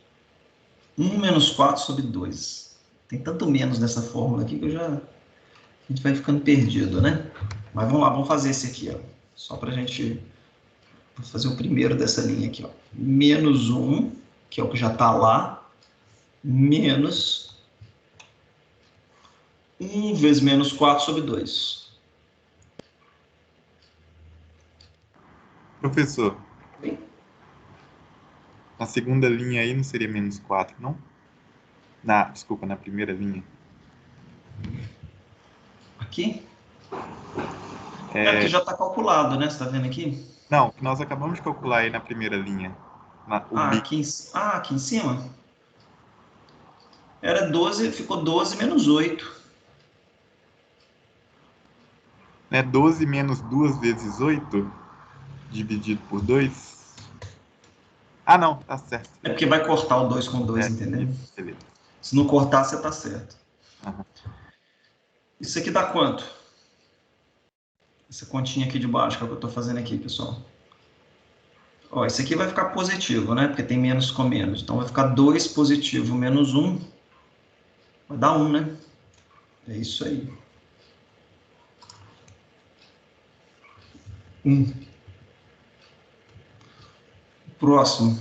1 menos 4 sobre 2. Tem tanto menos nessa fórmula aqui que a gente vai ficando perdido, né? Mas vamos lá, vamos fazer esse aqui, ó. Só pra gente... Vou fazer o primeiro dessa linha aqui, ó. Menos 1, que é o que já tá lá, menos 1 vezes menos 4 sobre 2. Professor, Bem, na segunda linha aí não seria menos 4, não? Desculpa, na primeira linha. aqui? É porque já está calculado, né? Você está vendo aqui? Não, o que nós acabamos de calcular aí na primeira linha. Aqui em cima? Era 12, ficou 12 menos 8. Né? 12 menos 2 vezes 8, dividido por 2. Ah, não, tá certo. É porque vai cortar o 2 com 2, entendeu? Isso, beleza. Se não cortar, você está certo. Uhum. Isso aqui dá quanto? Essa continha aqui de baixo, que é o que eu estou fazendo aqui, pessoal. Ó, esse aqui vai ficar positivo, né? Porque tem menos com menos. Então vai ficar 2 positivo menos 1. Vai dar 1, né? É isso aí. 1. Próximo.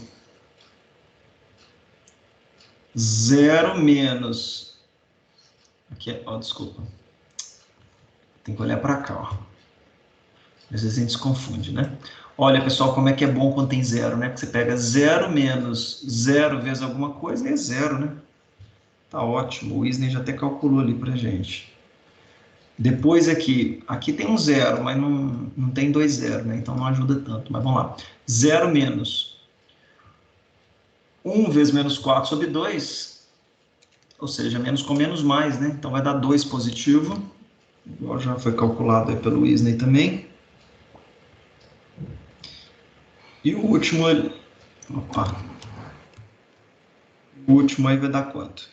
0 menos... Aqui, ó, desculpa. Tem que olhar para cá, ó. Às vezes a gente se confunde, né? Olha, pessoal, como é que é bom quando tem zero, né? Porque você pega 0 menos 0 vezes alguma coisa e é zero, né? Tá ótimo. O Isney já até calculou ali pra gente. Depois aqui tem um zero, mas não tem 2 zero, né? Então não ajuda tanto. Mas vamos lá. 0 menos 1 vezes menos 4 sobre 2, ou seja, menos com menos mais, né? Então vai dar 2 positivo. Igual já foi calculado aí pelo Isney também. E o último, opa, o último aí vai dar quanto?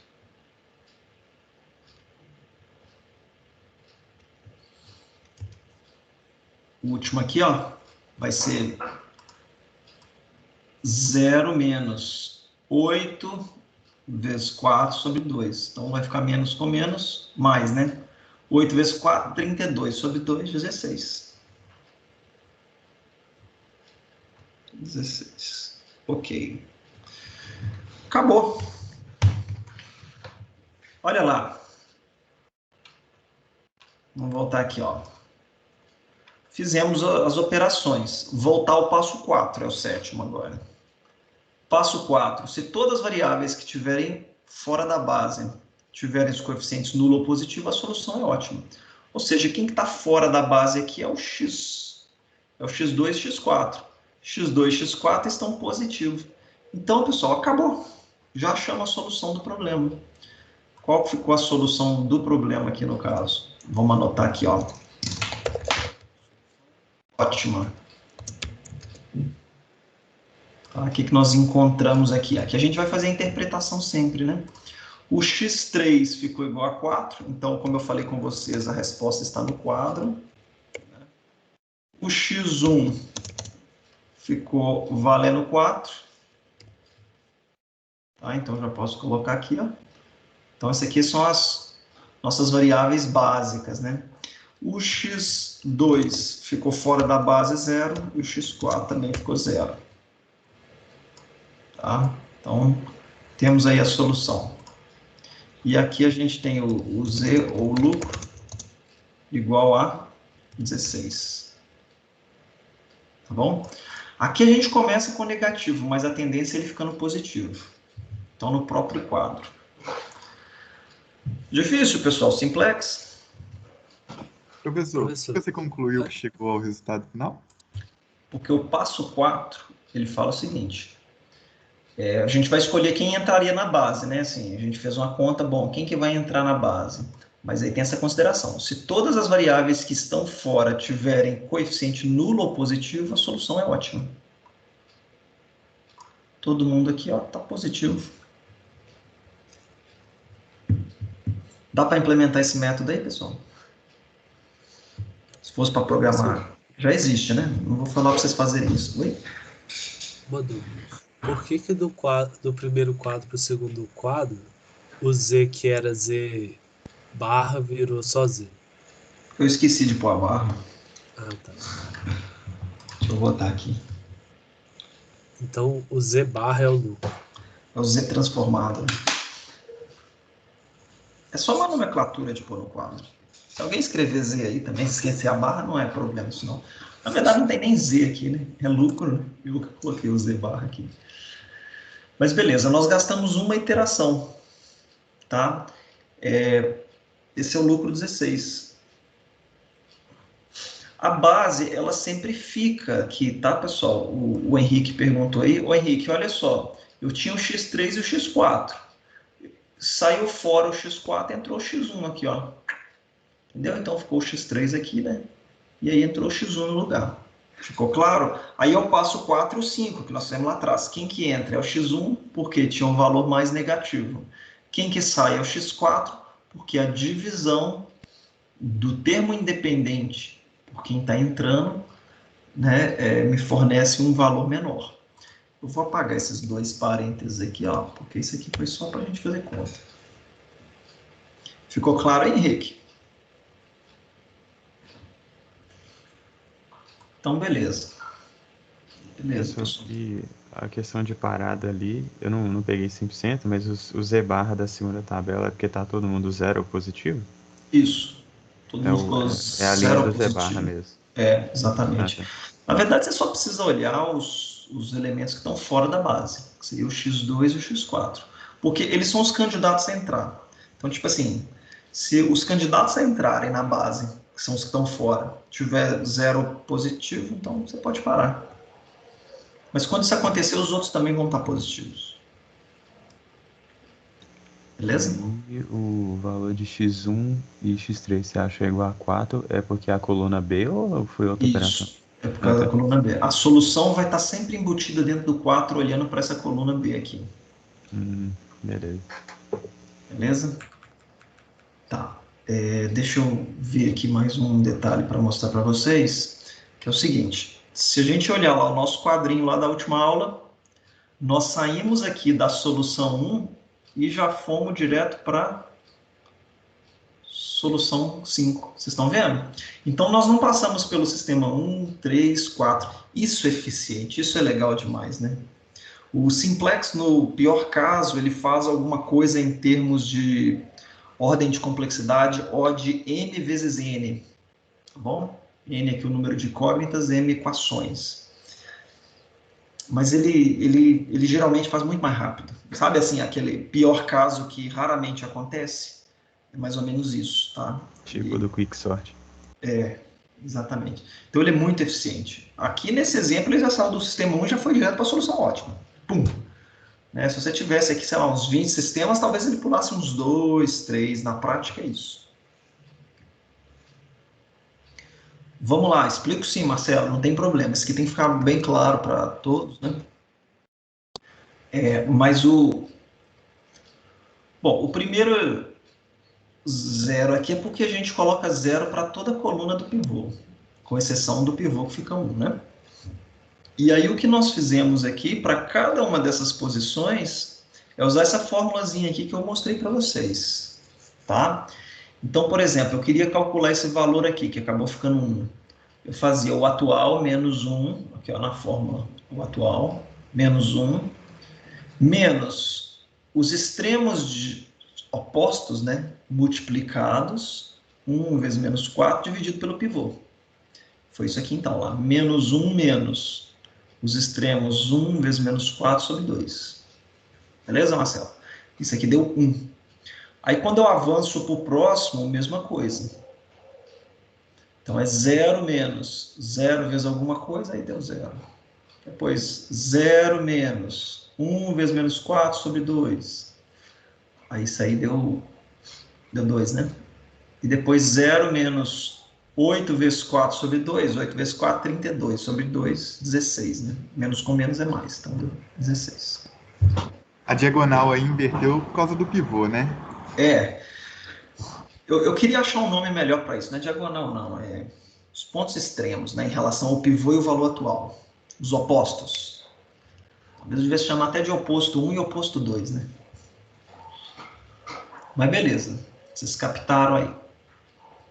O último aqui, ó, vai ser 0 menos 8 vezes 4 sobre 2. Então vai ficar menos com menos, mais, né? 8 vezes 4, 32 sobre 2, 16. 16. Ok. Acabou. Olha lá. Vamos voltar aqui, ó. Fizemos as operações. Voltar ao passo 4, é o sétimo agora. Passo 4. Se todas as variáveis que estiverem fora da base tiverem os coeficientes nulo ou positivo, a solução é ótima. Ou seja, quem está fora da base aqui é o x. É o x2 e x4. x2 e x4 estão positivos. Então, pessoal, acabou. Já achamos a solução do problema. Qual ficou a solução do problema aqui no caso? Vamos anotar aqui, ó. Ótima. Tá, o que nós encontramos aqui? Aqui a gente vai fazer a interpretação sempre, né? O x3 ficou igual a 4, então, como eu falei com vocês, a resposta está no quadro. O x1 ficou valendo 4. Tá, então, já posso colocar aqui, ó. Então, essas aqui são as nossas variáveis básicas, né? O x2 ficou fora da base 0 e o x4 também ficou 0. Tá? Então, temos aí a solução. E aqui a gente tem o Z, ou lucro, igual a 16. Tá bom? Aqui a gente começa com negativo, mas a tendência é ele ficando positivo. Então, no próprio quadro. Difícil, pessoal, simplex. Professor, você concluiu que chegou ao resultado final? Porque o passo 4, ele fala o seguinte... a gente vai escolher quem entraria na base, né? Assim, a gente fez uma conta, bom, quem que vai entrar na base? Mas aí tem essa consideração. Se todas as variáveis que estão fora tiverem coeficiente nulo ou positivo, a solução é ótima. Todo mundo aqui, ó, tá positivo. Dá para implementar esse método aí, pessoal? Se fosse para programar, já existe, né? Não vou falar para vocês fazerem isso. Oi? Uma dúvida. Por que do primeiro quadro para o segundo quadro, o Z que era Z barra virou só Z? Eu esqueci de pôr a barra. Ah, tá. Deixa eu botar aqui. Então, o Z barra é o lucro. É o Z transformado. É só uma nomenclatura de pôr no quadro. Se alguém escrever Z aí também, esquecer a barra, não é problema isso não. Na verdade, não tem nem Z aqui, né? É lucro, né? Eu coloquei o Z barra aqui. Mas beleza, nós gastamos uma iteração, tá? Esse é o lucro 16. A base, ela sempre fica aqui, tá, pessoal? O Henrique perguntou aí. Ô, Henrique, olha só. Eu tinha o x3 e o x4. Saiu fora o x4, entrou o x1 aqui, ó. Entendeu? Então, ficou o x3 aqui, né? E aí entrou o x1 no lugar. Ficou claro? Aí eu passo o 4 e o 5, que nós fizemos lá atrás. Quem que entra é o x1, porque tinha um valor mais negativo. Quem que sai é o x4, porque a divisão do termo independente por quem está entrando, né, me fornece um valor menor. Eu vou apagar esses dois parênteses aqui, ó, porque isso aqui foi só para a gente fazer conta. Ficou claro, Henrique? Então, beleza. Beleza, pessoal. E a questão de parada ali, eu não peguei 100%, mas o Z barra da segunda tabela é porque tá todo mundo zero positivo? Isso. Todo mundo ficou é a linha zero do positivo. Z barra mesmo. É, exatamente. Ah, tá. Na verdade, você só precisa olhar os elementos que estão fora da base, que seria o x2 e o x4, porque eles são os candidatos a entrar. Então, tipo assim, se os candidatos a entrarem na base, que são os que estão fora, tiver 0 positivo, então você pode parar. Mas quando isso acontecer, os outros também vão estar positivos. Beleza? E o valor de x1 e x3 você acha igual a 4? É porque é a coluna B ou foi outra operação? Isso, é por causa da coluna B. A solução vai estar sempre embutida dentro do 4, olhando para essa coluna B aqui. Beleza. Beleza? Tá. Deixa eu ver aqui mais um detalhe para mostrar para vocês, que é o seguinte. Se a gente olhar lá o nosso quadrinho lá da última aula, nós saímos aqui da solução 1 e já fomos direto para solução 5. Vocês estão vendo? Então, nós não passamos pelo sistema 1, 3, 4. Isso é eficiente, isso é legal demais, né? O simplex, no pior caso, ele faz alguma coisa em termos de ordem de complexidade, O de m vezes n. Tá bom? N aqui é o número de incógnitas, m equações. Mas ele geralmente faz muito mais rápido. Sabe assim, aquele pior caso que raramente acontece? É mais ou menos isso, tá? Tipo do Quicksort. Exatamente. Então ele é muito eficiente. Aqui nesse exemplo ele já saiu do sistema 1 e já foi direto para a solução ótima. Pum! Né? Se você tivesse aqui, sei lá, uns 20 sistemas, talvez ele pulasse uns 2, 3. Na prática é isso. Vamos lá, explico sim, Marcelo, não tem problema. Isso aqui tem que ficar bem claro para todos, né? Mas Bom, o primeiro 0 aqui é porque a gente coloca 0 para toda a coluna do pivô, com exceção do pivô que fica 1, né? E aí o que nós fizemos aqui, para cada uma dessas posições, é usar essa formulazinha aqui que eu mostrei para vocês, tá? Então, por exemplo, eu queria calcular esse valor aqui, que acabou ficando 1. Eu fazia o atual menos 1, aqui ó, na fórmula, o atual, menos 1, menos os extremos opostos, né, multiplicados, 1 vezes menos 4 dividido pelo pivô. Foi isso aqui então, lá, menos 1 menos os extremos 1 vezes menos 4 sobre 2. Beleza, Marcelo? Isso aqui deu 1. Aí quando eu avanço para o próximo, mesma coisa. Então é 0 menos 0 vezes alguma coisa, aí deu 0. Depois 0 menos 1 vezes menos 4 sobre 2. Aí isso aí deu 2, né? E depois 0 menos 8 vezes 4 sobre 2. 8 vezes 4, 32. Sobre 2, 16, né? Menos com menos é mais, então deu 16. A diagonal aí inverteu por causa do pivô, né? Eu queria achar um nome melhor para isso, não é diagonal, não. Os pontos extremos, né? Em relação ao pivô e o valor atual. Os opostos. Talvez devia se chamar até de oposto 1 e oposto 2, né? Mas beleza, vocês captaram aí.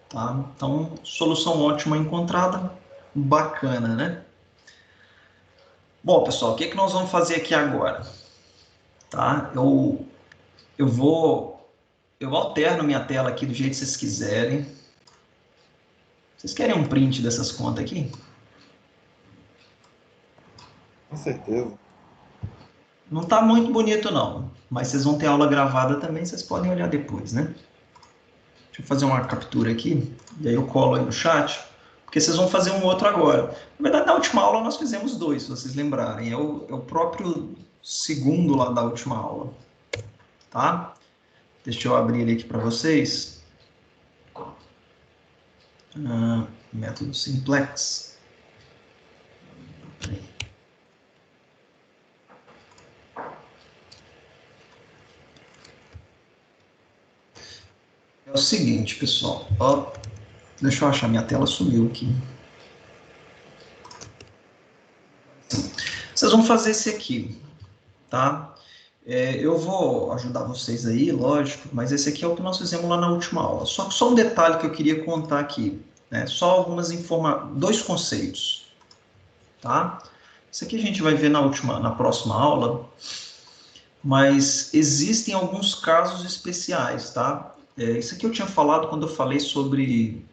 Tá? Então, solução ótima encontrada, bacana, né? Bom, pessoal, o que nós vamos fazer aqui agora? Tá? Eu alterno minha tela aqui do jeito que vocês quiserem. Vocês querem um print dessas contas aqui? Com certeza. Não está muito bonito, não. Mas vocês vão ter aula gravada também, vocês podem olhar depois, né? Deixa eu fazer uma captura aqui, e aí eu colo aí no chat, porque vocês vão fazer um outro agora. Na verdade, na última aula nós fizemos 2, se vocês lembrarem. É o próprio segundo lá da última aula. Tá? Deixa eu abrir ele aqui para vocês. Método simplex. É o seguinte, pessoal. Deixa eu achar, minha tela sumiu aqui. Vocês vão fazer esse aqui, tá? Eu vou ajudar vocês aí, lógico, mas esse aqui é o que nós fizemos lá na última aula. Só um detalhe que eu queria contar aqui, né? Só algumas dois conceitos, tá? Isso aqui a gente vai ver na próxima aula, mas existem alguns casos especiais, tá? Isso aqui eu tinha falado quando eu falei sobre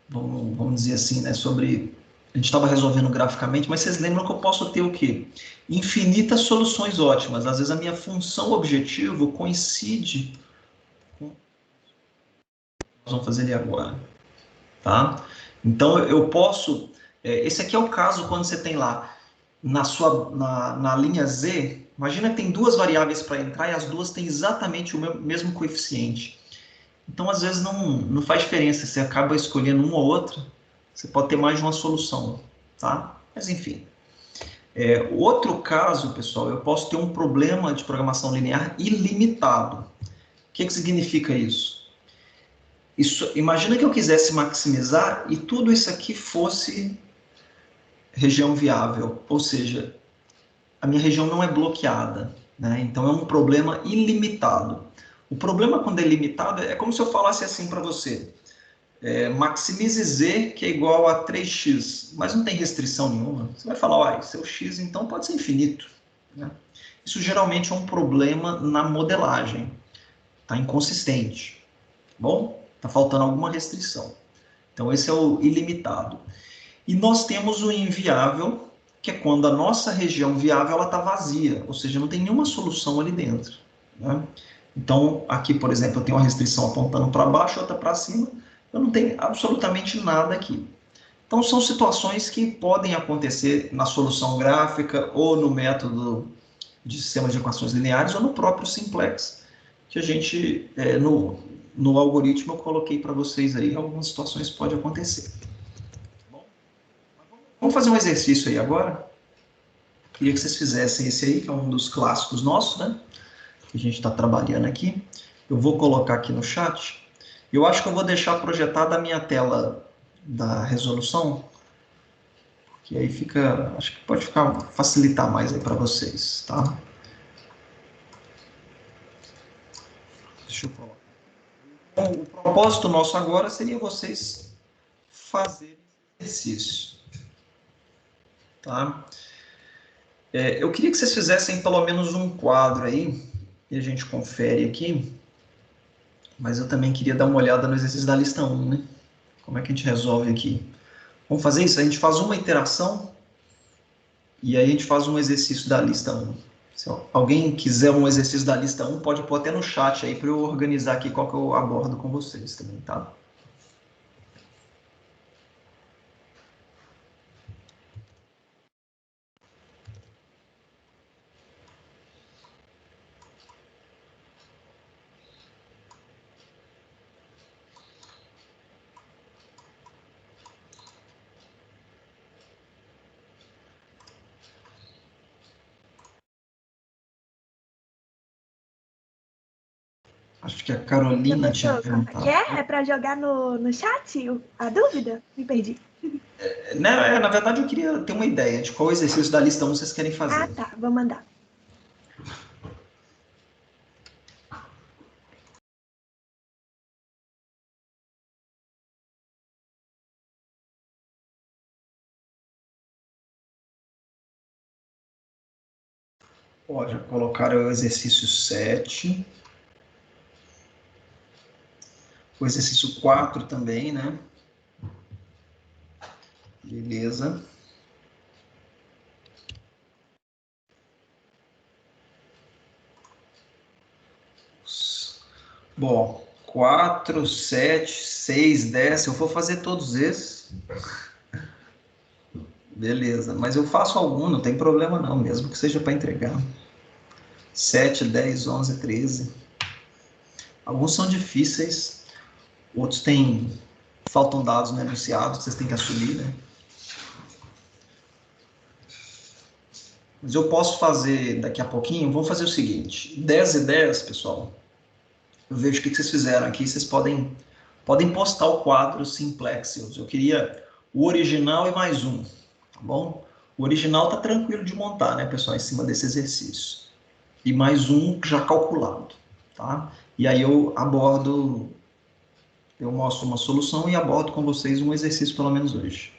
vamos dizer assim, né, sobre... A gente estava resolvendo graficamente, mas vocês lembram que eu posso ter o quê? Infinitas soluções ótimas. Às vezes a minha função objetivo coincide com... Nós vamos fazer ele agora, tá? Então eu posso... esse aqui é o caso quando você tem lá na linha Z, imagina que tem duas variáveis para entrar e as duas têm exatamente o mesmo coeficiente. Então, às vezes, não faz diferença, você acaba escolhendo uma ou outra, você pode ter mais de uma solução, tá? Mas, enfim. Outro caso, pessoal, eu posso ter um problema de programação linear ilimitado. O que significa isso? Imagina que eu quisesse maximizar e tudo isso aqui fosse região viável, ou seja, a minha região não é bloqueada, né? Então é um problema ilimitado. O problema quando é limitado é como se eu falasse assim para você, maximize z que é igual a 3x, mas não tem restrição nenhuma. Você vai falar, seu x então pode ser infinito, né? Isso geralmente é um problema na modelagem, está inconsistente, bom? Está faltando alguma restrição. Então esse é o ilimitado. E nós temos o inviável, que é quando a nossa região viável está vazia, ou seja, não tem nenhuma solução ali dentro, né? Então, aqui, por exemplo, eu tenho uma restrição apontando para baixo, outra para cima, eu não tenho absolutamente nada aqui. Então, são situações que podem acontecer na solução gráfica ou no método de sistemas de equações lineares ou no próprio simplex, que a gente, no algoritmo, eu coloquei para vocês aí, algumas situações podem acontecer. Vamos fazer um exercício aí agora. Queria que vocês fizessem esse aí, que é um dos clássicos nossos, né? Que a gente está trabalhando aqui. Eu vou colocar aqui no chat. Eu acho que eu vou deixar projetada a minha tela da resolução, que aí fica, acho que pode facilitar mais aí para vocês, tá? Deixa eu colocar. Bom, o propósito nosso agora seria vocês fazerem exercício, tá? Eu queria que vocês fizessem pelo menos um quadro aí, e a gente confere aqui, mas eu também queria dar uma olhada no exercício da lista 1, né? Como é que a gente resolve aqui? Vamos fazer isso? A gente faz uma iteração e aí a gente faz um exercício da lista 1. Se alguém quiser um exercício da lista 1, pode pôr até no chat aí para eu organizar aqui qual que eu abordo com vocês também, tá? Acho que a Carolina tinha Professor, como é que perguntado. é? É para jogar no chat a dúvida? Me perdi. Na verdade, eu queria ter uma ideia de qual exercício da lista 1 vocês querem fazer. Ah, tá. Vou mandar. Pode colocar o exercício 7. O exercício 4 também, né? Beleza. Bom, 4, 7, 6, 10. Se eu for fazer todos esses, beleza. Mas eu faço algum, não tem problema não, mesmo que seja para entregar. 7, 10, 11, 13. Alguns são difíceis, outros faltam dados no enunciado, vocês têm que assumir, né? Mas eu posso fazer daqui a pouquinho, vamos fazer o seguinte, 10 e 10, pessoal, eu vejo o que vocês fizeram aqui, vocês podem postar o quadro Simplex. Eu queria o original e mais um, tá bom? O original tá tranquilo de montar, né, pessoal, em cima desse exercício. E mais um já calculado, tá? E aí eu mostro uma solução e abordo com vocês um exercício pelo menos hoje.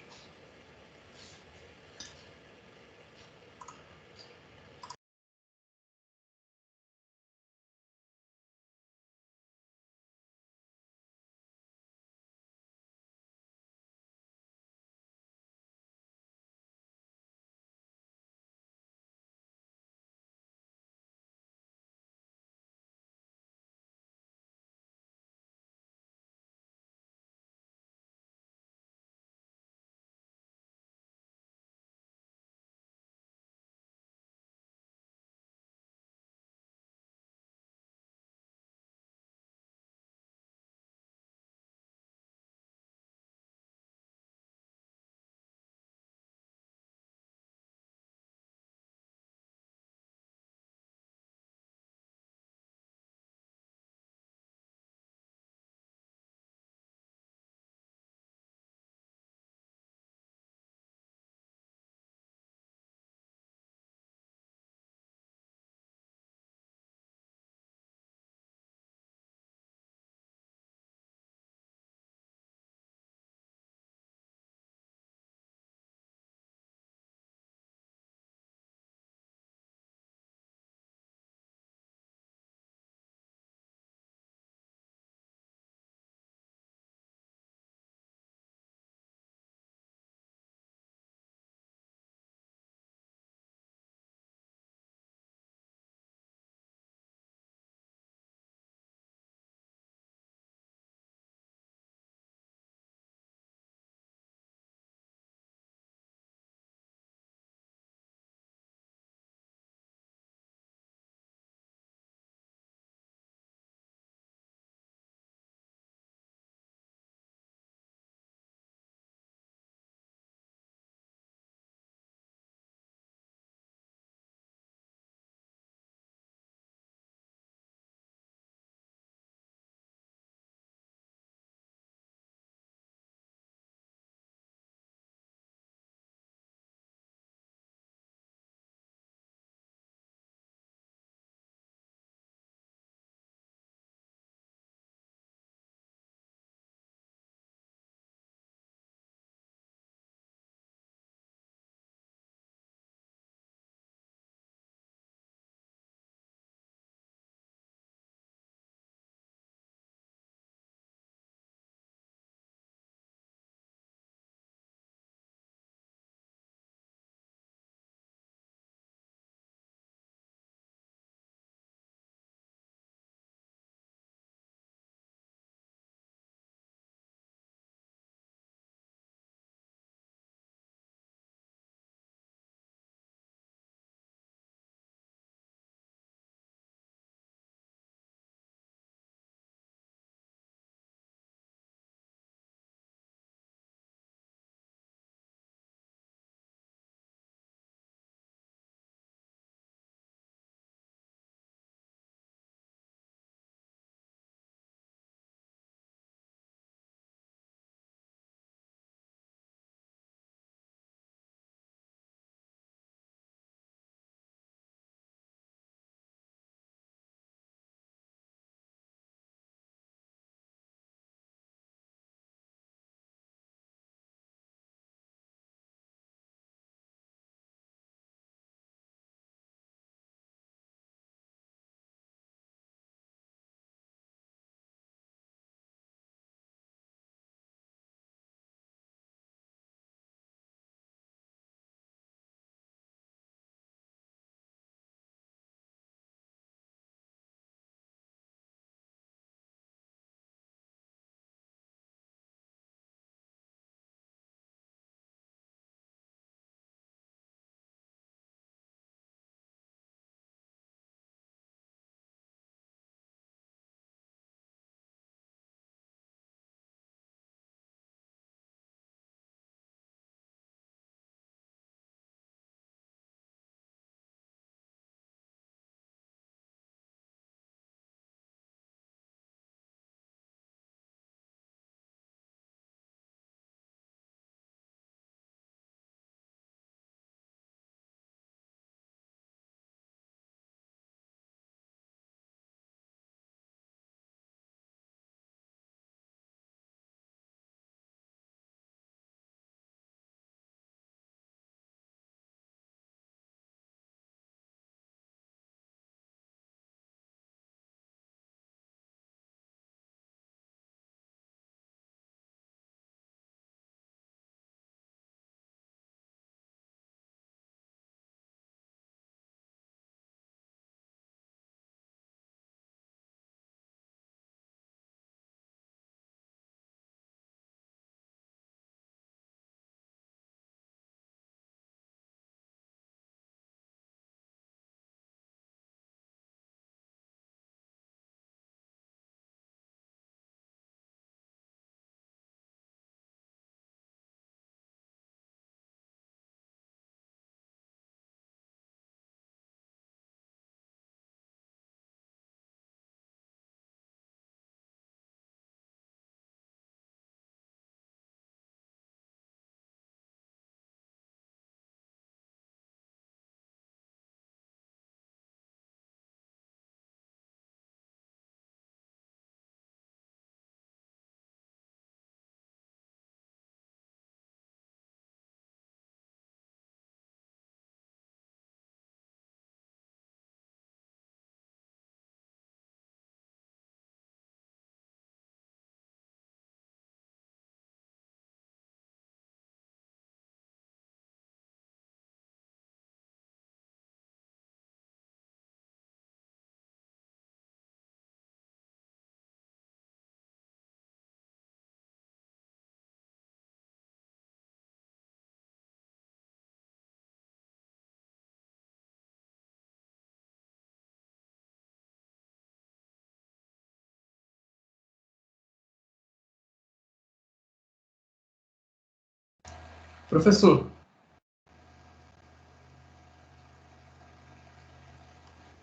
Professor,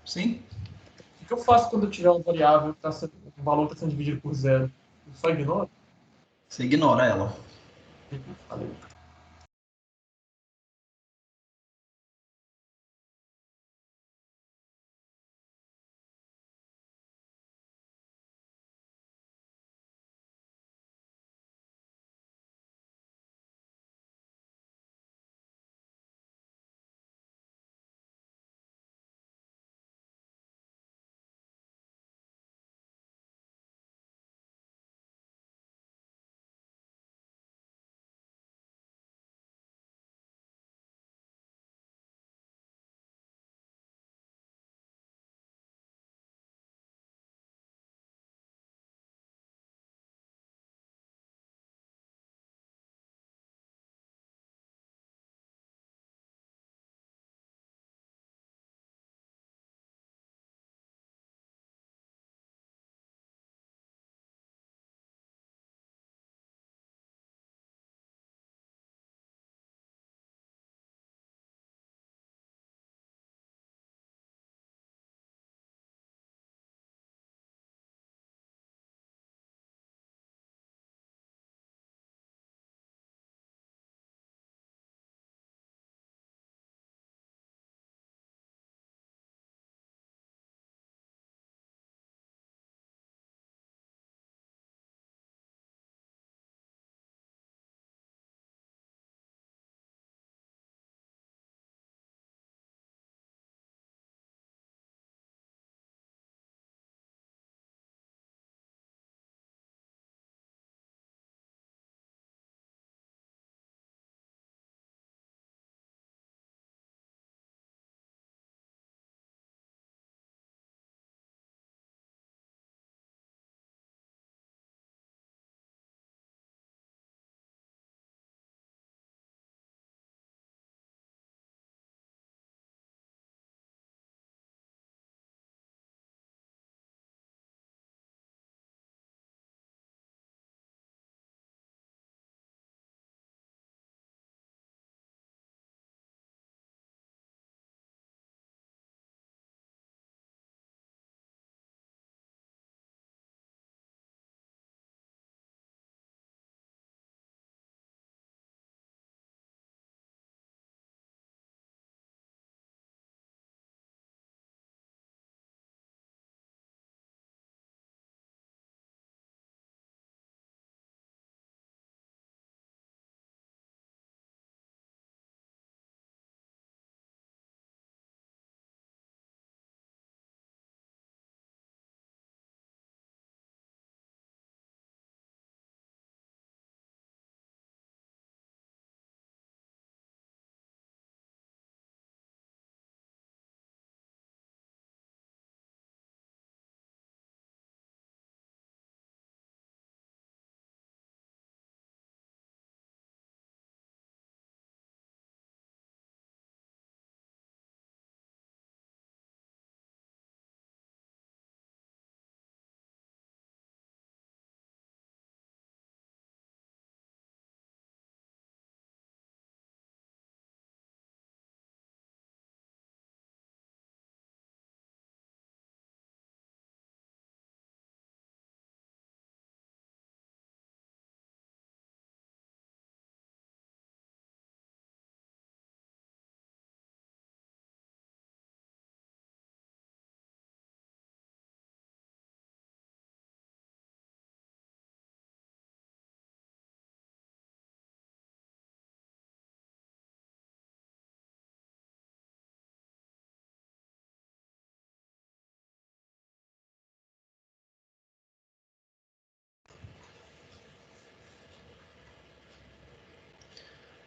Sim? o que eu faço quando eu tiver uma variável que o valor está sendo dividido por zero? Eu só ignoro? Você ignora ela. Falei.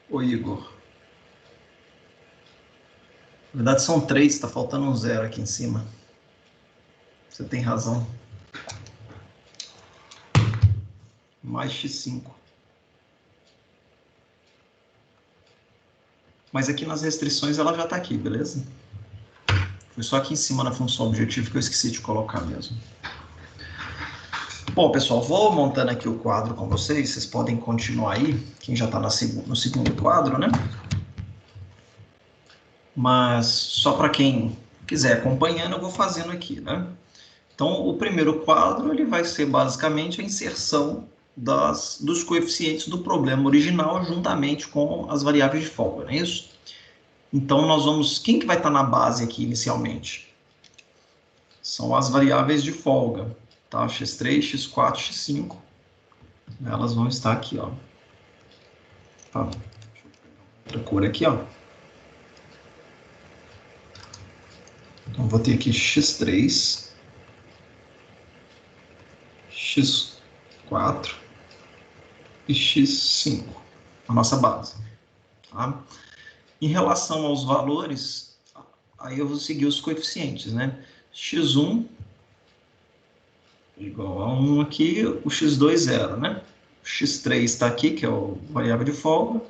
Ô, Igor. Na verdade são 3, está faltando um 0 aqui em cima. Você tem razão. Mais x5. Mas aqui nas restrições ela já está aqui, beleza? Foi só aqui em cima na função objetivo que eu esqueci de colocar mesmo. Bom, pessoal, vou montando aqui o quadro com vocês. Vocês podem continuar aí, quem já está no segundo quadro, né? Mas só para quem quiser acompanhando, eu vou fazendo aqui, né? Então, o primeiro quadro ele vai ser basicamente a inserção dos coeficientes do problema original juntamente com as variáveis de folga, não é isso? Então, nós vamos... Quem que vai estar na base aqui inicialmente? São as variáveis de folga, tá? x3, x4, x5. Elas vão estar aqui, ó. Tá. Deixa eu pegar outra cor aqui, ó. Então, vou ter aqui x3, x4 e x5, a nossa base. Tá? Em relação aos valores, aí eu vou seguir os coeficientes, né? x1 igual a 1 aqui, o x2 0, né? O x3 está aqui, que é a variável de folga,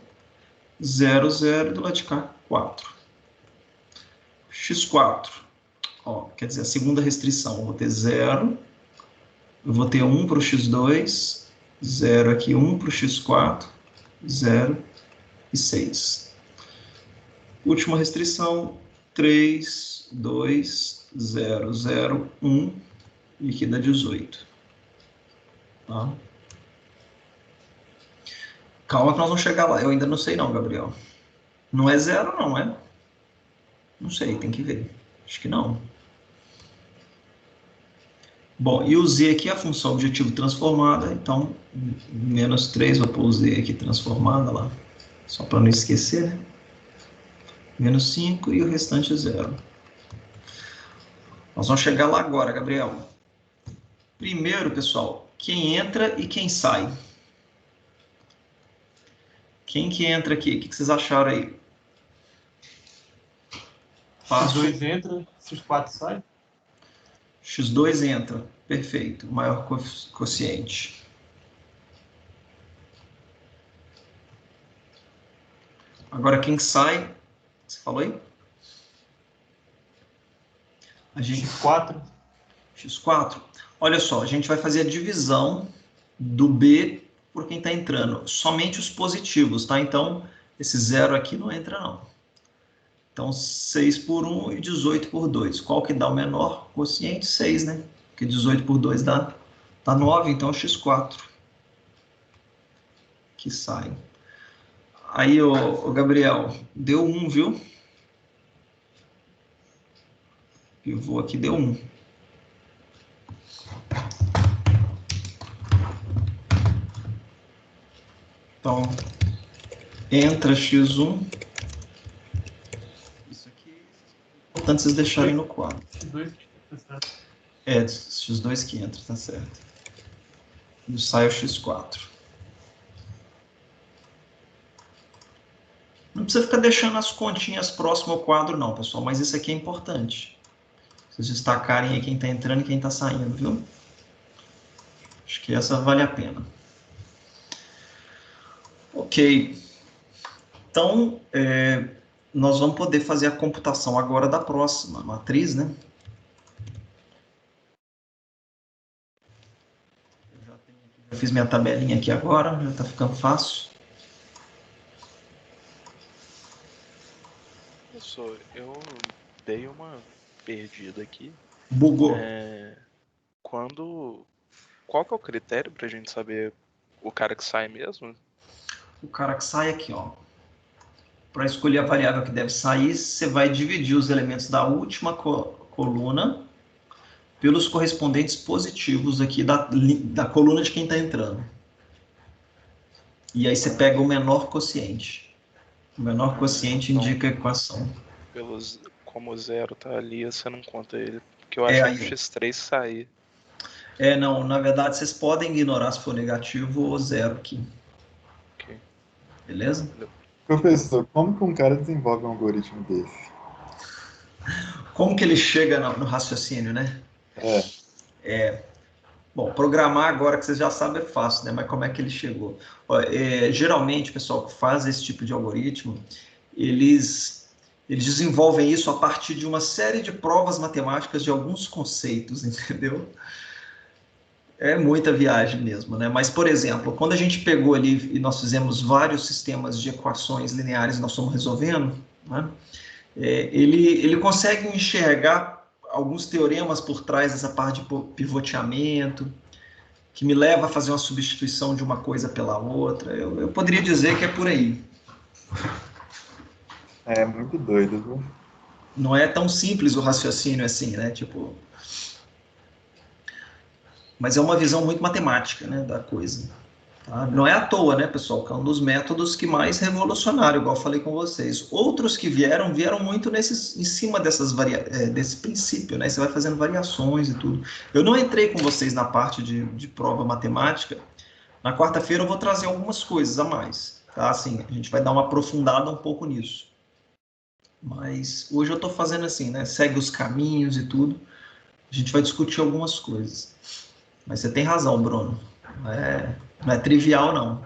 0, 0, e do lado de cá, 4. x4, ó, quer dizer, a segunda restrição, eu vou ter 0, eu vou ter 1 para o x2, 0 aqui, 1 para o x4, 0 e 6. Última restrição, 3, 2, 0, 0, 1, liquida 18. Tá? Calma que nós vamos chegar lá. Eu ainda não sei não, Gabriel. Não é 0 não, é? Não sei, tem que ver. Acho que não. Bom, e o z aqui é a função objetivo transformada, então, menos 3, vou pôr o z aqui transformada lá, só para não esquecer, né? Menos 5 e o restante é 0. Nós vamos chegar lá agora, Gabriel. Primeiro, pessoal, quem entra e quem sai. Quem que entra aqui? O que vocês acharam aí? Fácil. X2 entra, X4 sai. X2 entra, perfeito, maior quociente. Agora quem sai, você falou aí? A gente... X4. X4. Olha só, a gente vai fazer a divisão do B por quem está entrando. Somente os positivos, tá? Então, esse 0 aqui não entra não. Então, 6 por 1 e 18 por 2. Qual que dá o menor quociente? 6, né? Porque 18 por 2 dá 9, então x4 que sai. Aí, ô Gabriel, deu 1, viu? Pivô aqui deu 1. Então, entra x1. Importante vocês deixarem no quadro. X2 tá certo. É, x2 que entra, tá certo. E sai o x4. Não precisa ficar deixando as continhas próximo ao quadro não, pessoal, mas isso aqui é importante. Vocês destacarem aí quem está entrando e quem está saindo, viu? Acho que essa vale a pena. Ok. Então, nós vamos poder fazer a computação agora da próxima matriz, né? Eu fiz minha tabelinha aqui agora, já está ficando fácil. Professor, eu dei uma perdida aqui. Bugou. Qual que é o critério para a gente saber o cara que sai mesmo? O cara que sai aqui, ó. Para escolher a variável que deve sair, você vai dividir os elementos da última coluna pelos correspondentes positivos aqui da coluna de quem está entrando. E aí você pega o menor quociente. O menor quociente indica a equação. Como o 0 tá ali, você não conta ele. Porque eu achei que o x3 sair. Não, na verdade vocês podem ignorar se for negativo ou 0 aqui. Ok. Beleza? Professor, como que um cara desenvolve um algoritmo desse? Como que ele chega no raciocínio, né? Bom, programar agora que vocês já sabem é fácil, né? Mas como é que ele chegou? Geralmente, o pessoal que faz esse tipo de algoritmo, eles desenvolvem isso a partir de uma série de provas matemáticas de alguns conceitos, entendeu? É muita viagem mesmo, né? Mas, por exemplo, quando a gente pegou ali e nós fizemos vários sistemas de equações lineares, nós fomos resolvendo, né? Ele consegue enxergar alguns teoremas por trás dessa parte de pivoteamento, que me leva a fazer uma substituição de uma coisa pela outra. Eu poderia dizer que é por aí. É muito doido, viu? Não é tão simples o raciocínio assim, né? Tipo, mas é uma visão muito matemática, né, da coisa. Tá? Não é à toa, né, pessoal, que é um dos métodos que mais revolucionário, igual eu falei com vocês. Outros que vieram muito em cima desse princípio, né? Você vai fazendo variações e tudo. Eu não entrei com vocês na parte de prova matemática. Na quarta-feira eu vou trazer algumas coisas a mais, tá? Assim, a gente vai dar uma aprofundada um pouco nisso. Mas hoje eu estou fazendo assim, né? Segue os caminhos e tudo. A gente vai discutir algumas coisas. Mas você tem razão, Bruno. Não é trivial, não.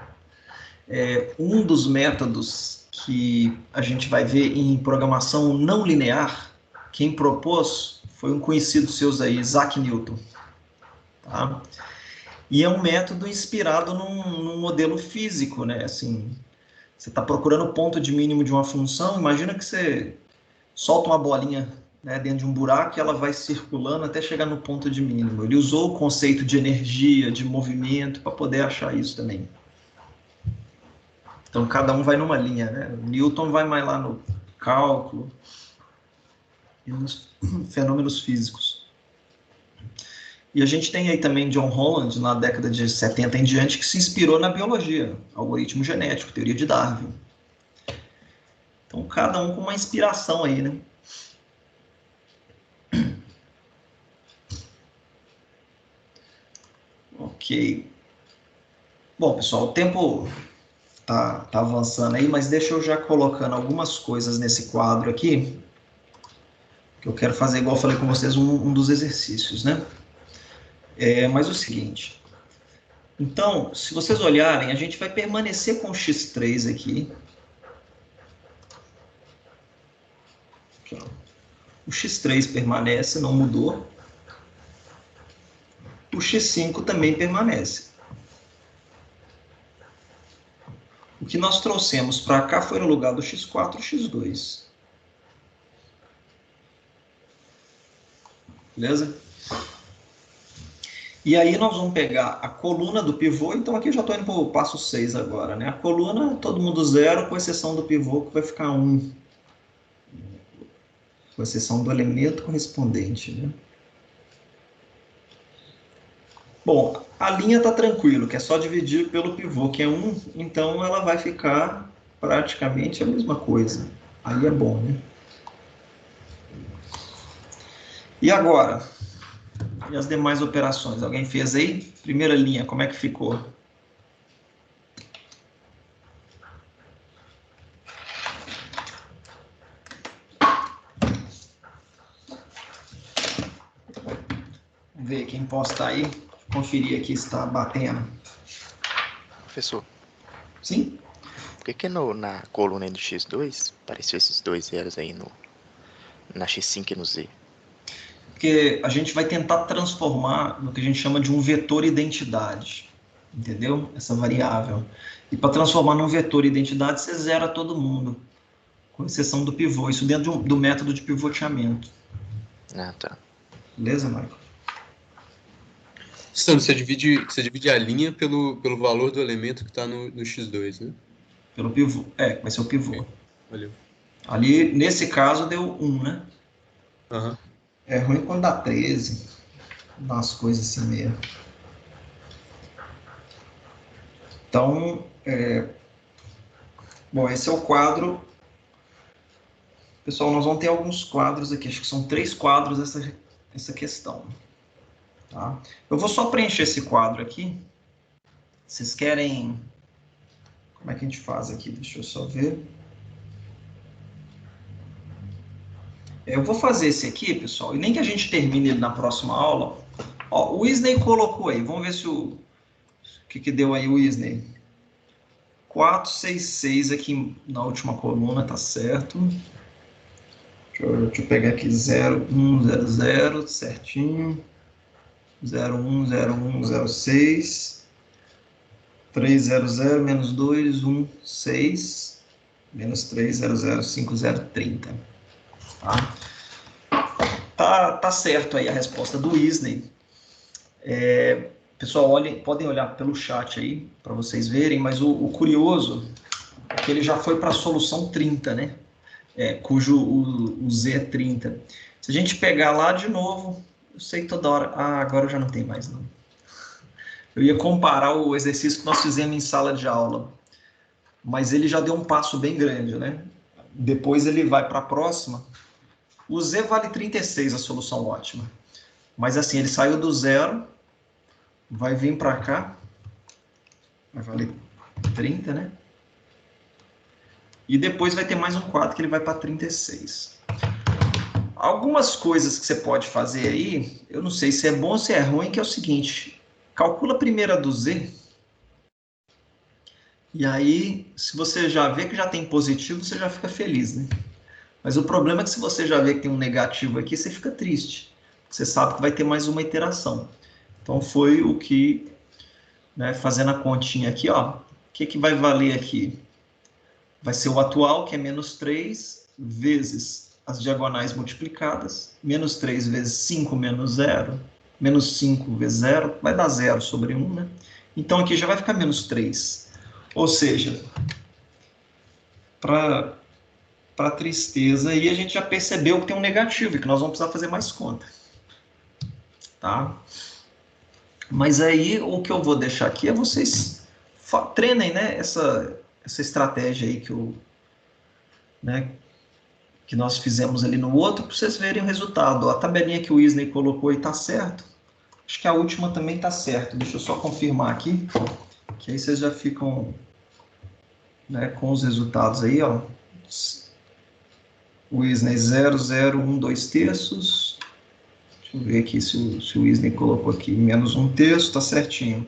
Um dos métodos que a gente vai ver em programação não linear, quem propôs foi um conhecido seu aí, Isaac Newton. Tá? E é um método inspirado num modelo físico, né? Assim, você está procurando o ponto de mínimo de uma função, imagina que você solta uma bolinha, né, dentro de um buraco e ela vai circulando até chegar no ponto de mínimo. Ele usou o conceito de energia, de movimento, para poder achar isso também. Então, cada um vai numa linha, né? O Newton vai mais lá no cálculo e nos fenômenos físicos. E a gente tem aí também John Holland, na década de 70 em diante, que se inspirou na biologia, algoritmo genético, teoria de Darwin. Então, cada um com uma inspiração aí, né? Ok. Bom, pessoal, o tempo tá avançando aí, mas deixa eu já colocando algumas coisas nesse quadro aqui, que eu quero fazer, igual eu falei com vocês, um dos exercícios, né? Mas o seguinte, então, se vocês olharem, a gente vai permanecer com o x3 aqui. Aqui, ó. O x3 permanece, não mudou. O x5 também permanece. O que nós trouxemos para cá foi no lugar do x4 e x2. Beleza? E aí nós vamos pegar a coluna do pivô, então aqui eu já estou indo para o passo 6 agora, né? A coluna, todo mundo 0, com exceção do pivô, que vai ficar 1. Com exceção do elemento correspondente, né? Bom, a linha está tranquilo, que é só dividir pelo pivô, que é 1, então ela vai ficar praticamente a mesma coisa. Aí é bom, né? E agora? E as demais operações? Alguém fez aí? Primeira linha, como é que ficou? Vamos ver quem posta aí. Conferir aqui se está batendo. Professor. Sim? Por que na coluna do x2 apareceu esses dois zeros aí na x5 e no z? Porque a gente vai tentar transformar no que a gente chama de um vetor identidade, entendeu? Essa variável. E para transformar num vetor identidade, você zera todo mundo, com exceção do pivô. Isso dentro do método de pivoteamento. Ah, tá. Beleza, Michael? Você divide a linha pelo valor do elemento que está no x2, né? Pelo pivô. Vai ser o pivô. Okay. Valeu. Ali, nesse caso, deu 1, né? Uhum. É ruim quando dá 13. Dá umas coisas assim mesmo. Então, bom, esse é o quadro. Pessoal, nós vamos ter alguns quadros aqui. Acho que são 3 quadros essa questão. Tá? Eu vou só preencher esse quadro aqui. Vocês querem... Como é que a gente faz aqui? Deixa eu só ver. Eu vou fazer esse aqui, pessoal, e nem que a gente termine ele na próxima aula. Ó, o Isney colocou aí. Vamos ver se o que deu aí o Isney. 466 aqui na última coluna, tá certo. Deixa eu pegar aqui 0100, certinho. 01, 01, 06, 300, menos 2, 1, 6, menos 300, 50, 30. Tá certo aí a resposta do Isney. Pessoal, podem olhar pelo chat aí, para vocês verem, mas o curioso é que ele já foi para a solução 30, né? Cujo o Z é 30. Se a gente pegar lá de novo, eu sei que toda hora... agora já não tem mais, não. Eu ia comparar o exercício que nós fizemos em sala de aula, mas ele já deu um passo bem grande, né? Depois ele vai para a próxima. O Z vale 36, a solução ótima. Mas assim, ele saiu do 0, vai vir para cá, vai valer 30, né? E depois vai ter mais um quadro que ele vai para 36. Algumas coisas que você pode fazer aí, eu não sei se é bom ou se é ruim, que é o seguinte: calcula a primeira do Z, e aí, se você já vê que já tem positivo, você já fica feliz, né? Mas o problema é que se você já vê que tem um negativo aqui, você fica triste. Você sabe que vai ter mais uma iteração. Então, foi o que, né, fazendo a continha aqui, ó, o que vai valer aqui? Vai ser o atual, que é menos 3, vezes as diagonais multiplicadas, menos 3 vezes 5 menos 0, menos 5 vezes 0, vai dar 0 sobre 1, né? Então, aqui já vai ficar menos 3. Ou seja, para tristeza, aí a gente já percebeu que tem um negativo e que nós vamos precisar fazer mais conta. Tá? Mas aí, o que eu vou deixar aqui é vocês treinem, né, essa estratégia aí que nós fizemos ali no outro, para vocês verem o resultado. A tabelinha que o Isney colocou aí está certo. Acho que a última também está certo. Deixa eu só confirmar aqui, que aí vocês já ficam, né, com os resultados aí, ó. O Isney 0, 0, 1, 2 terços. Deixa eu ver aqui se o Isney colocou aqui menos 1 terço, está certinho.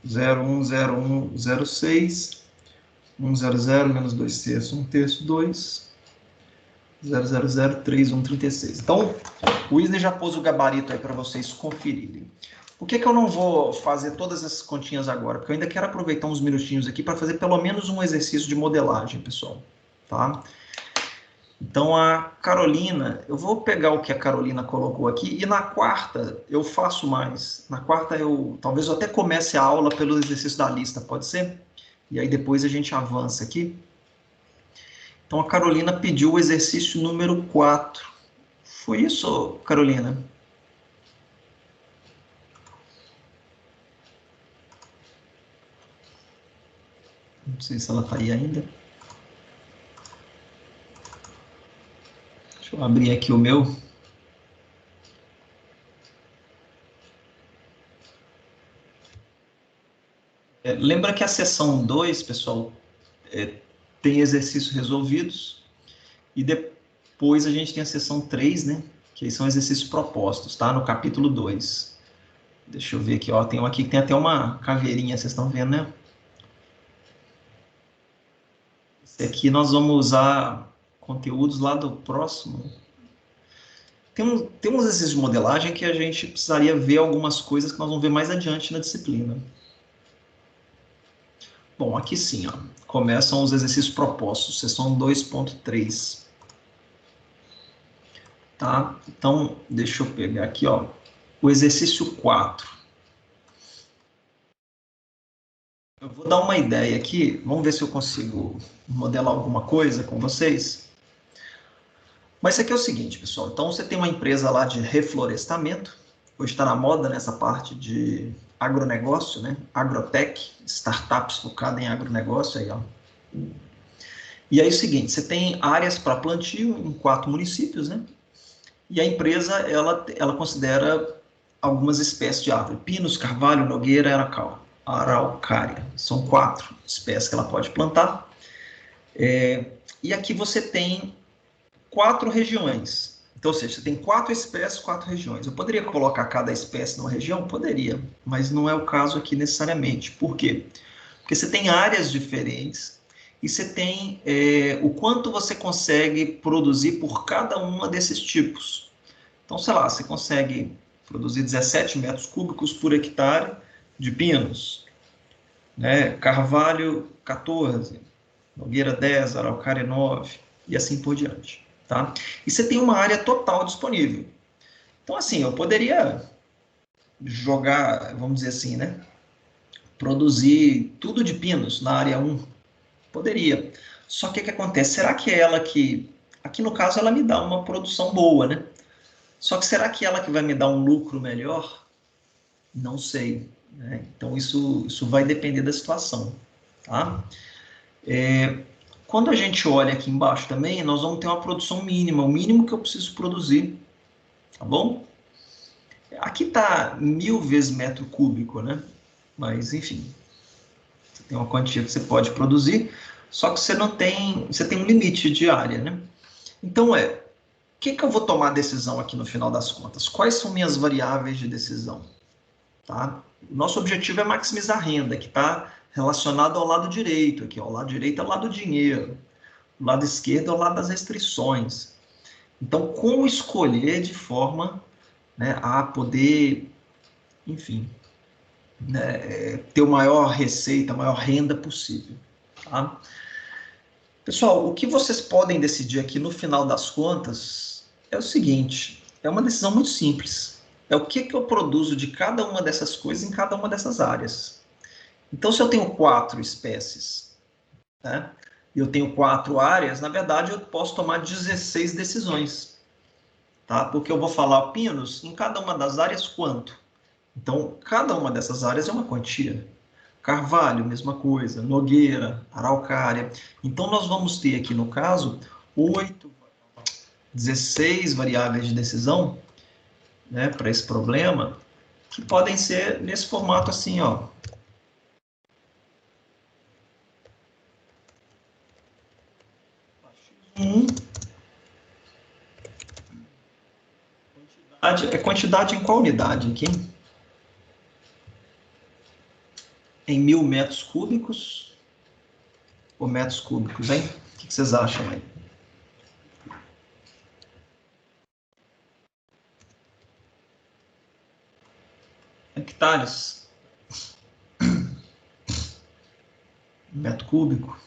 0, 1, 0, 1, 0, 6. 1, 0, 0, menos 2 terços, 1 terço, 2. 0, 0, 0, 3, 1, 36. Então, o Isney já pôs o gabarito aí para vocês conferirem. Por que eu não vou fazer todas essas continhas agora? Porque eu ainda quero aproveitar uns minutinhos aqui para fazer pelo menos um exercício de modelagem, pessoal. Tá? Então, a Carolina, eu vou pegar o que a Carolina colocou aqui, e na quarta eu faço mais. Na quarta talvez eu até comece a aula pelo exercício da lista, pode ser? E aí depois a gente avança aqui. Então, a Carolina pediu o exercício número 4. Foi isso, Carolina? Não sei se ela está aí ainda. Deixa eu abrir aqui o meu. Lembra que a seção 2, pessoal, tem exercícios resolvidos, e depois a gente tem a seção 3, né? Que são exercícios propostos, tá? No capítulo 2. Deixa eu ver aqui, ó. Tem um aqui que tem até uma caveirinha, vocês estão vendo, né? Esse aqui nós vamos usar conteúdos lá do próximo. Tem uns exercícios de modelagem que a gente precisaria ver algumas coisas que nós vamos ver mais adiante na disciplina. Bom, aqui sim, ó, começam os exercícios propostos, seção 2.3. Tá? Então, deixa eu pegar aqui, ó, o exercício 4. Eu vou dar uma ideia aqui, vamos ver se eu consigo modelar alguma coisa com vocês. Mas isso aqui é o seguinte, pessoal, então você tem uma empresa lá de reflorestamento, hoje está na moda nessa parte de agronegócio, né? Agrotech, startups focadas em agronegócio, aí, ó. E aí é o seguinte, você tem áreas para plantio em 4 municípios, né? E a empresa, ela considera algumas espécies de árvore, pinos, carvalho, nogueira, araucária. São 4 espécies que ela pode plantar. E aqui você tem 4 regiões. Então, ou seja, você tem 4 espécies, 4 regiões. Eu poderia colocar cada espécie numa região? Poderia, mas não é o caso aqui necessariamente. Por quê? Porque você tem áreas diferentes e você tem o quanto você consegue produzir por cada uma desses tipos. Então, sei lá, você consegue produzir 17 metros cúbicos por hectare de pinos, né? Carvalho 14, Nogueira 10, Araucária 9 e assim por diante, tá? E você tem uma área total disponível. Então, assim, eu poderia jogar, vamos dizer assim, né? Produzir tudo de pinos na área 1. Poderia. Só que o que acontece? Será que é ela que... Aqui no caso ela me dá uma produção boa, né? Só que será que ela que vai me dar um lucro melhor? Não sei, né? Então isso vai depender da situação, tá? Quando a gente olha aqui embaixo também, nós vamos ter uma produção mínima, o mínimo que eu preciso produzir, tá bom? Aqui está 1000 vezes metro cúbico, né? Mas, enfim, você tem uma quantia que você pode produzir, só que você tem um limite de área, né? Então, o que eu vou tomar decisão aqui no final das contas? Quais são minhas variáveis de decisão? Tá? Nosso objetivo é maximizar a renda, que está relacionado ao lado direito, aqui, ó. O lado direito é o lado do dinheiro, o lado esquerdo é o lado das restrições. Então, como escolher de forma, né, a poder, enfim, né, ter a maior receita, a maior renda possível. Tá? Pessoal, o que vocês podem decidir aqui no final das contas é o seguinte, é uma decisão muito simples. É o que eu produzo de cada uma dessas coisas em cada uma dessas áreas. Então, se eu tenho 4 espécies, né, e eu tenho 4 áreas, na verdade, eu posso tomar 16 decisões. Tá? Porque eu vou falar pinos em cada uma das áreas quanto. Então, cada uma dessas áreas é uma quantia. Carvalho, mesma coisa. Nogueira, Araucária. Então, nós vamos ter aqui, no caso, 16 variáveis de decisão, né, para esse problema, que podem ser nesse formato assim, ó. Quantidade em qual unidade aqui? Em 1000 metros cúbicos ou metros cúbicos, hein? O que vocês acham aí? Hectares. Metro cúbico.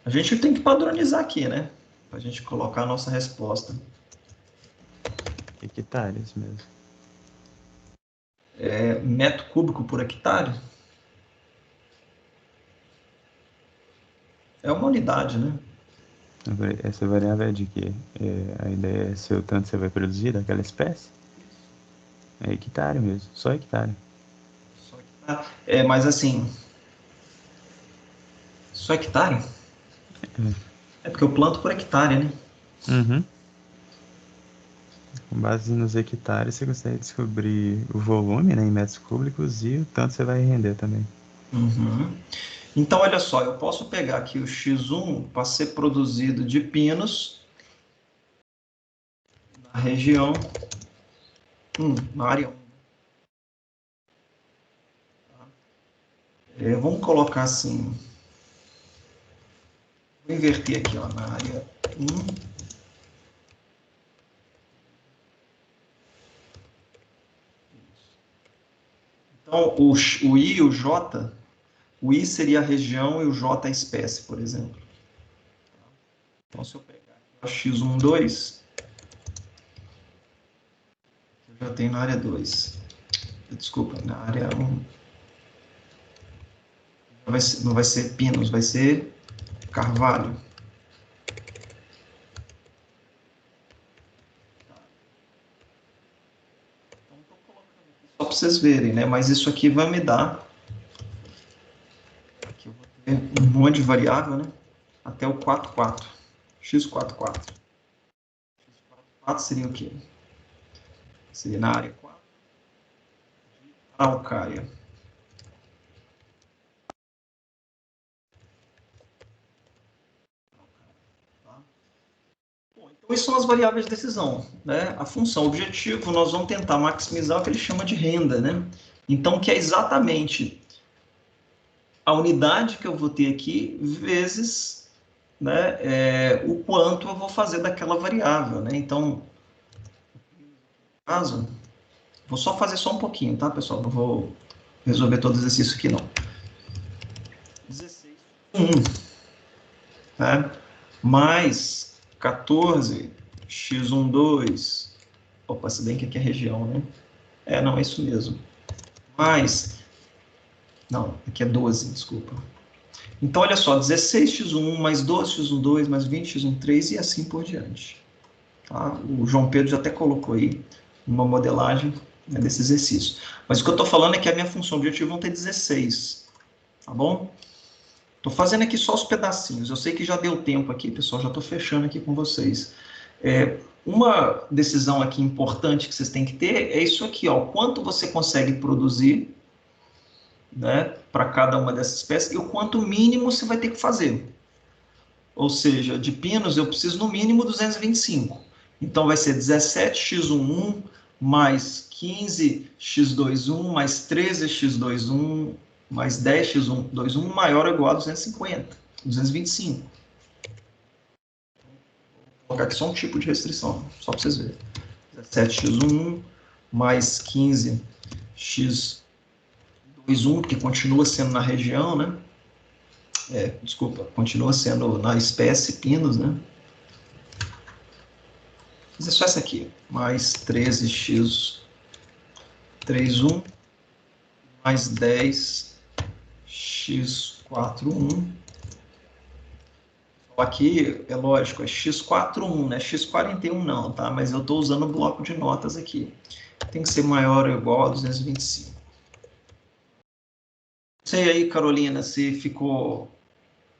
A gente tem que padronizar aqui, né? Para a gente colocar a nossa resposta. Hectares mesmo. Metro cúbico por hectare? É uma unidade, né? Essa variável é de quê? A ideia é se o tanto você vai produzir daquela espécie? É hectare mesmo, só hectare. Mas assim... Só hectare? É porque eu planto por hectare, né? Uhum. Com base nos hectares, você consegue descobrir o volume, né, em metros cúbicos e o tanto você vai render também. Uhum. Então, olha só, eu posso pegar aqui o X1 para ser produzido de pinos na região 1, na área 1. Vamos colocar assim... Vou inverter aqui, ó, na área 1. Então, o I e o J, o I seria a região e o J a espécie, por exemplo. Então, se eu pegar aqui o X1, 2, eu já tenho na área 2. Desculpa, na área 1. Não vai ser pinos, vai ser carvalho. Só para vocês verem, né? Mas isso aqui vai me dar... Aqui eu vou ter um monte de variável, né? Até o 44. X44. X44 seria o quê? Seria na área 4. Araucária. Então, isso são as variáveis de decisão, né? A função objetivo, nós vamos tentar maximizar o que ele chama de renda, né? Então, que é exatamente a unidade que eu vou ter aqui vezes né, o quanto eu vou fazer daquela variável, né? Então, no caso, vou só fazer só um pouquinho, tá, pessoal? Não vou resolver todo o exercício aqui, não. 16, 1, né? Mais 14, x1, 2. Opa, se bem que aqui é região, né? Não, é isso mesmo. Mais... Não, aqui é 12, desculpa. Então, olha só, 16x1, mais 12x1, 2, mais 20x1, 3 e assim por diante. Tá? O João Pedro já até colocou aí uma modelagem, né, desse exercício. Mas o que eu estou falando é que a minha função objetiva vão ter 16. Tá bom? Estou fazendo aqui só os pedacinhos. Eu sei que já deu tempo aqui, pessoal, já estou fechando aqui com vocês. Uma decisão aqui importante que vocês têm que ter é isso aqui, ó, quanto você consegue produzir, né, para cada uma dessas espécies e o quanto mínimo você vai ter que fazer. Ou seja, de pinos eu preciso no mínimo 225. Então vai ser 17x11 mais 15x21 mais 13x21 mais 10x21 maior ou igual a 250, 225. Vou colocar aqui só um tipo de restrição, só para vocês verem. 17x11 mais 15x21, que continua sendo na região, né? Desculpa, continua sendo na espécie pinos, né? Mas é só essa aqui, mais 13x31 mais 10x41. Aqui, é lógico, é x41, né? x41 não, tá? Mas eu estou usando o bloco de notas aqui. Tem que ser maior ou igual a 225. Não sei aí, Carolina, se ficou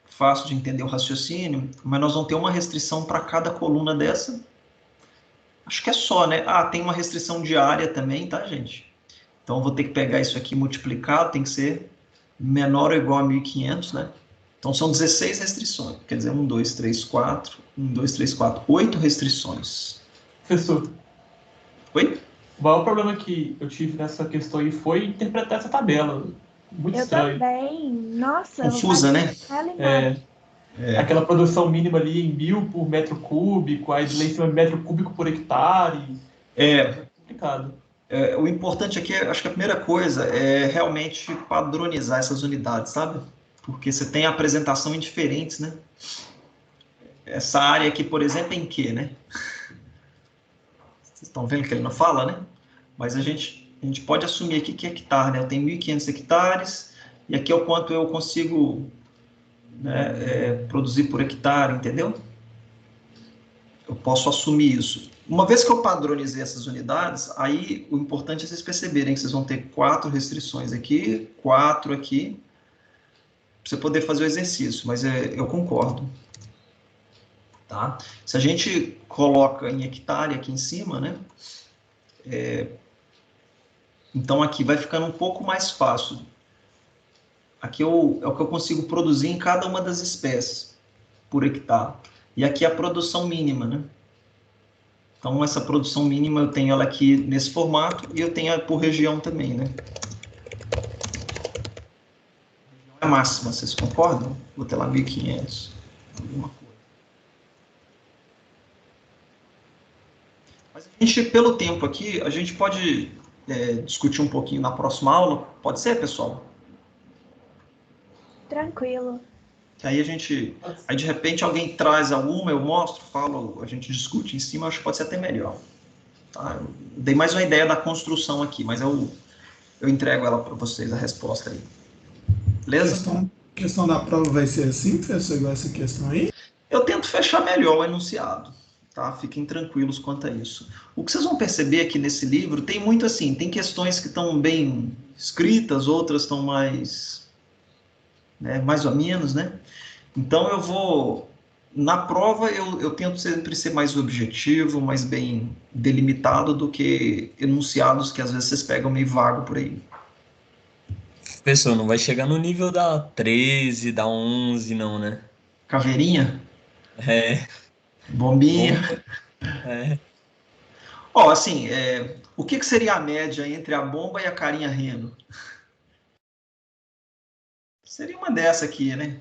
fácil de entender o raciocínio, mas nós vamos ter uma restrição para cada coluna dessa. Acho que é só, né? Tem uma restrição diária também, tá, gente? Então, eu vou ter que pegar isso aqui multiplicado, tem que ser menor ou igual a 1.500, né? Então, são 16 restrições. Quer dizer, 1, 2, 3, 4, 1, 2, 3, 4, 8 restrições. Professor. Oi? O maior problema que eu tive nessa questão aí foi interpretar essa tabela. Muito estranho. Eu também. Nossa. Confusa, né? Aquela produção mínima ali em 1000 por metro cúbico, aí lá em cima metro cúbico por hectare. É complicado. O importante aqui, acho que a primeira coisa é realmente padronizar essas unidades, sabe? Porque você tem a apresentação em diferentes, né? Essa área aqui, por exemplo, é em quê, né? Vocês estão vendo que ele não fala, né? Mas a gente pode assumir aqui que é hectare, né? Eu tenho 1.500 hectares, e aqui é o quanto eu consigo, né, produzir por hectare, entendeu? Eu posso assumir isso. Uma vez que eu padronizei essas unidades, aí o importante é vocês perceberem que vocês vão ter 4 restrições aqui, 4 aqui, para você poder fazer o exercício, mas eu concordo. Tá? Se a gente coloca em hectare aqui em cima, né? Então aqui vai ficando um pouco mais fácil. Aqui é o que eu consigo produzir em cada uma das espécies por hectare. E aqui é a produção mínima, né? Então essa produção mínima eu tenho ela aqui nesse formato e eu tenho ela por região também, né? A máxima, vocês concordam? Vou ter lá 1.500, alguma coisa. Mas a gente, pelo tempo aqui, a gente pode discutir um pouquinho na próxima aula. Pode ser, pessoal? Tranquilo. Aí de repente alguém traz alguma, eu mostro, falo, a gente discute em cima, acho que pode ser até melhor. Tá? Eu dei mais uma ideia da construção aqui, mas eu entrego ela para vocês, a resposta aí. Beleza? A questão da prova vai ser assim, professor, igual essa questão aí? Eu tento fechar melhor o enunciado, tá? Fiquem tranquilos quanto a isso. O que vocês vão perceber aqui nesse livro, tem muito assim, tem questões que estão bem escritas, outras estão mais, né, mais ou menos, né? Então eu vou, na prova eu tento sempre ser mais objetivo, mais bem delimitado do que enunciados que às vezes vocês pegam meio vago por aí. Professor, não vai chegar no nível da 13, da 11, não, né? Caveirinha? Bombinha? Assim, o que seria a média entre a bomba e a carinha reno? Seria uma dessa aqui, né?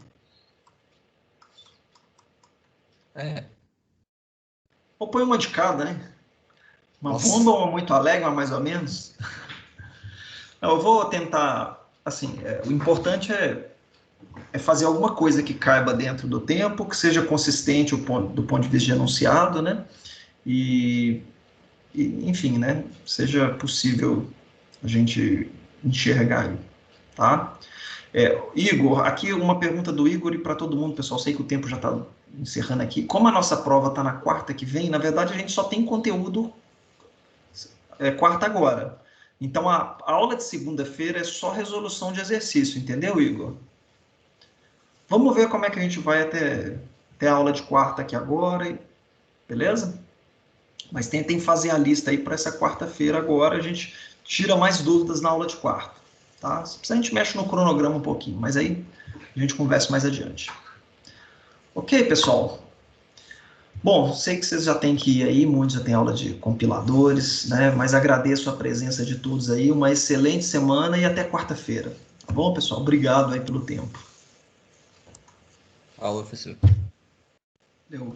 Ou põe uma de cada, né? Uma Nossa. bomba, uma muito alegre, uma mais ou menos. Não, eu vou tentar, assim, o importante é fazer alguma coisa que caiba dentro do tempo, que seja consistente do ponto de vista de enunciado, né? E enfim, né? Seja possível a gente enxergar aí, tá? Igor, aqui uma pergunta do Igor e para todo mundo, pessoal, sei que o tempo já está encerrando aqui. Como a nossa prova está na quarta que vem, na verdade a gente só tem conteúdo quarta agora. Então a aula de segunda-feira é só resolução de exercício, entendeu, Igor? Vamos ver como é que a gente vai até a aula de quarta aqui agora, beleza? Mas tentem fazer a lista aí para essa quarta-feira agora, a gente tira mais dúvidas na aula de quarta, tá? Se precisar, a gente mexe no cronograma um pouquinho, mas aí a gente conversa mais adiante. Ok, pessoal? Bom, sei que vocês já têm que ir aí, muitos já têm aula de compiladores, né? Mas agradeço a presença de todos aí, uma excelente semana e até quarta-feira. Tá bom, pessoal? Obrigado aí pelo tempo. Aula, professor. Deu.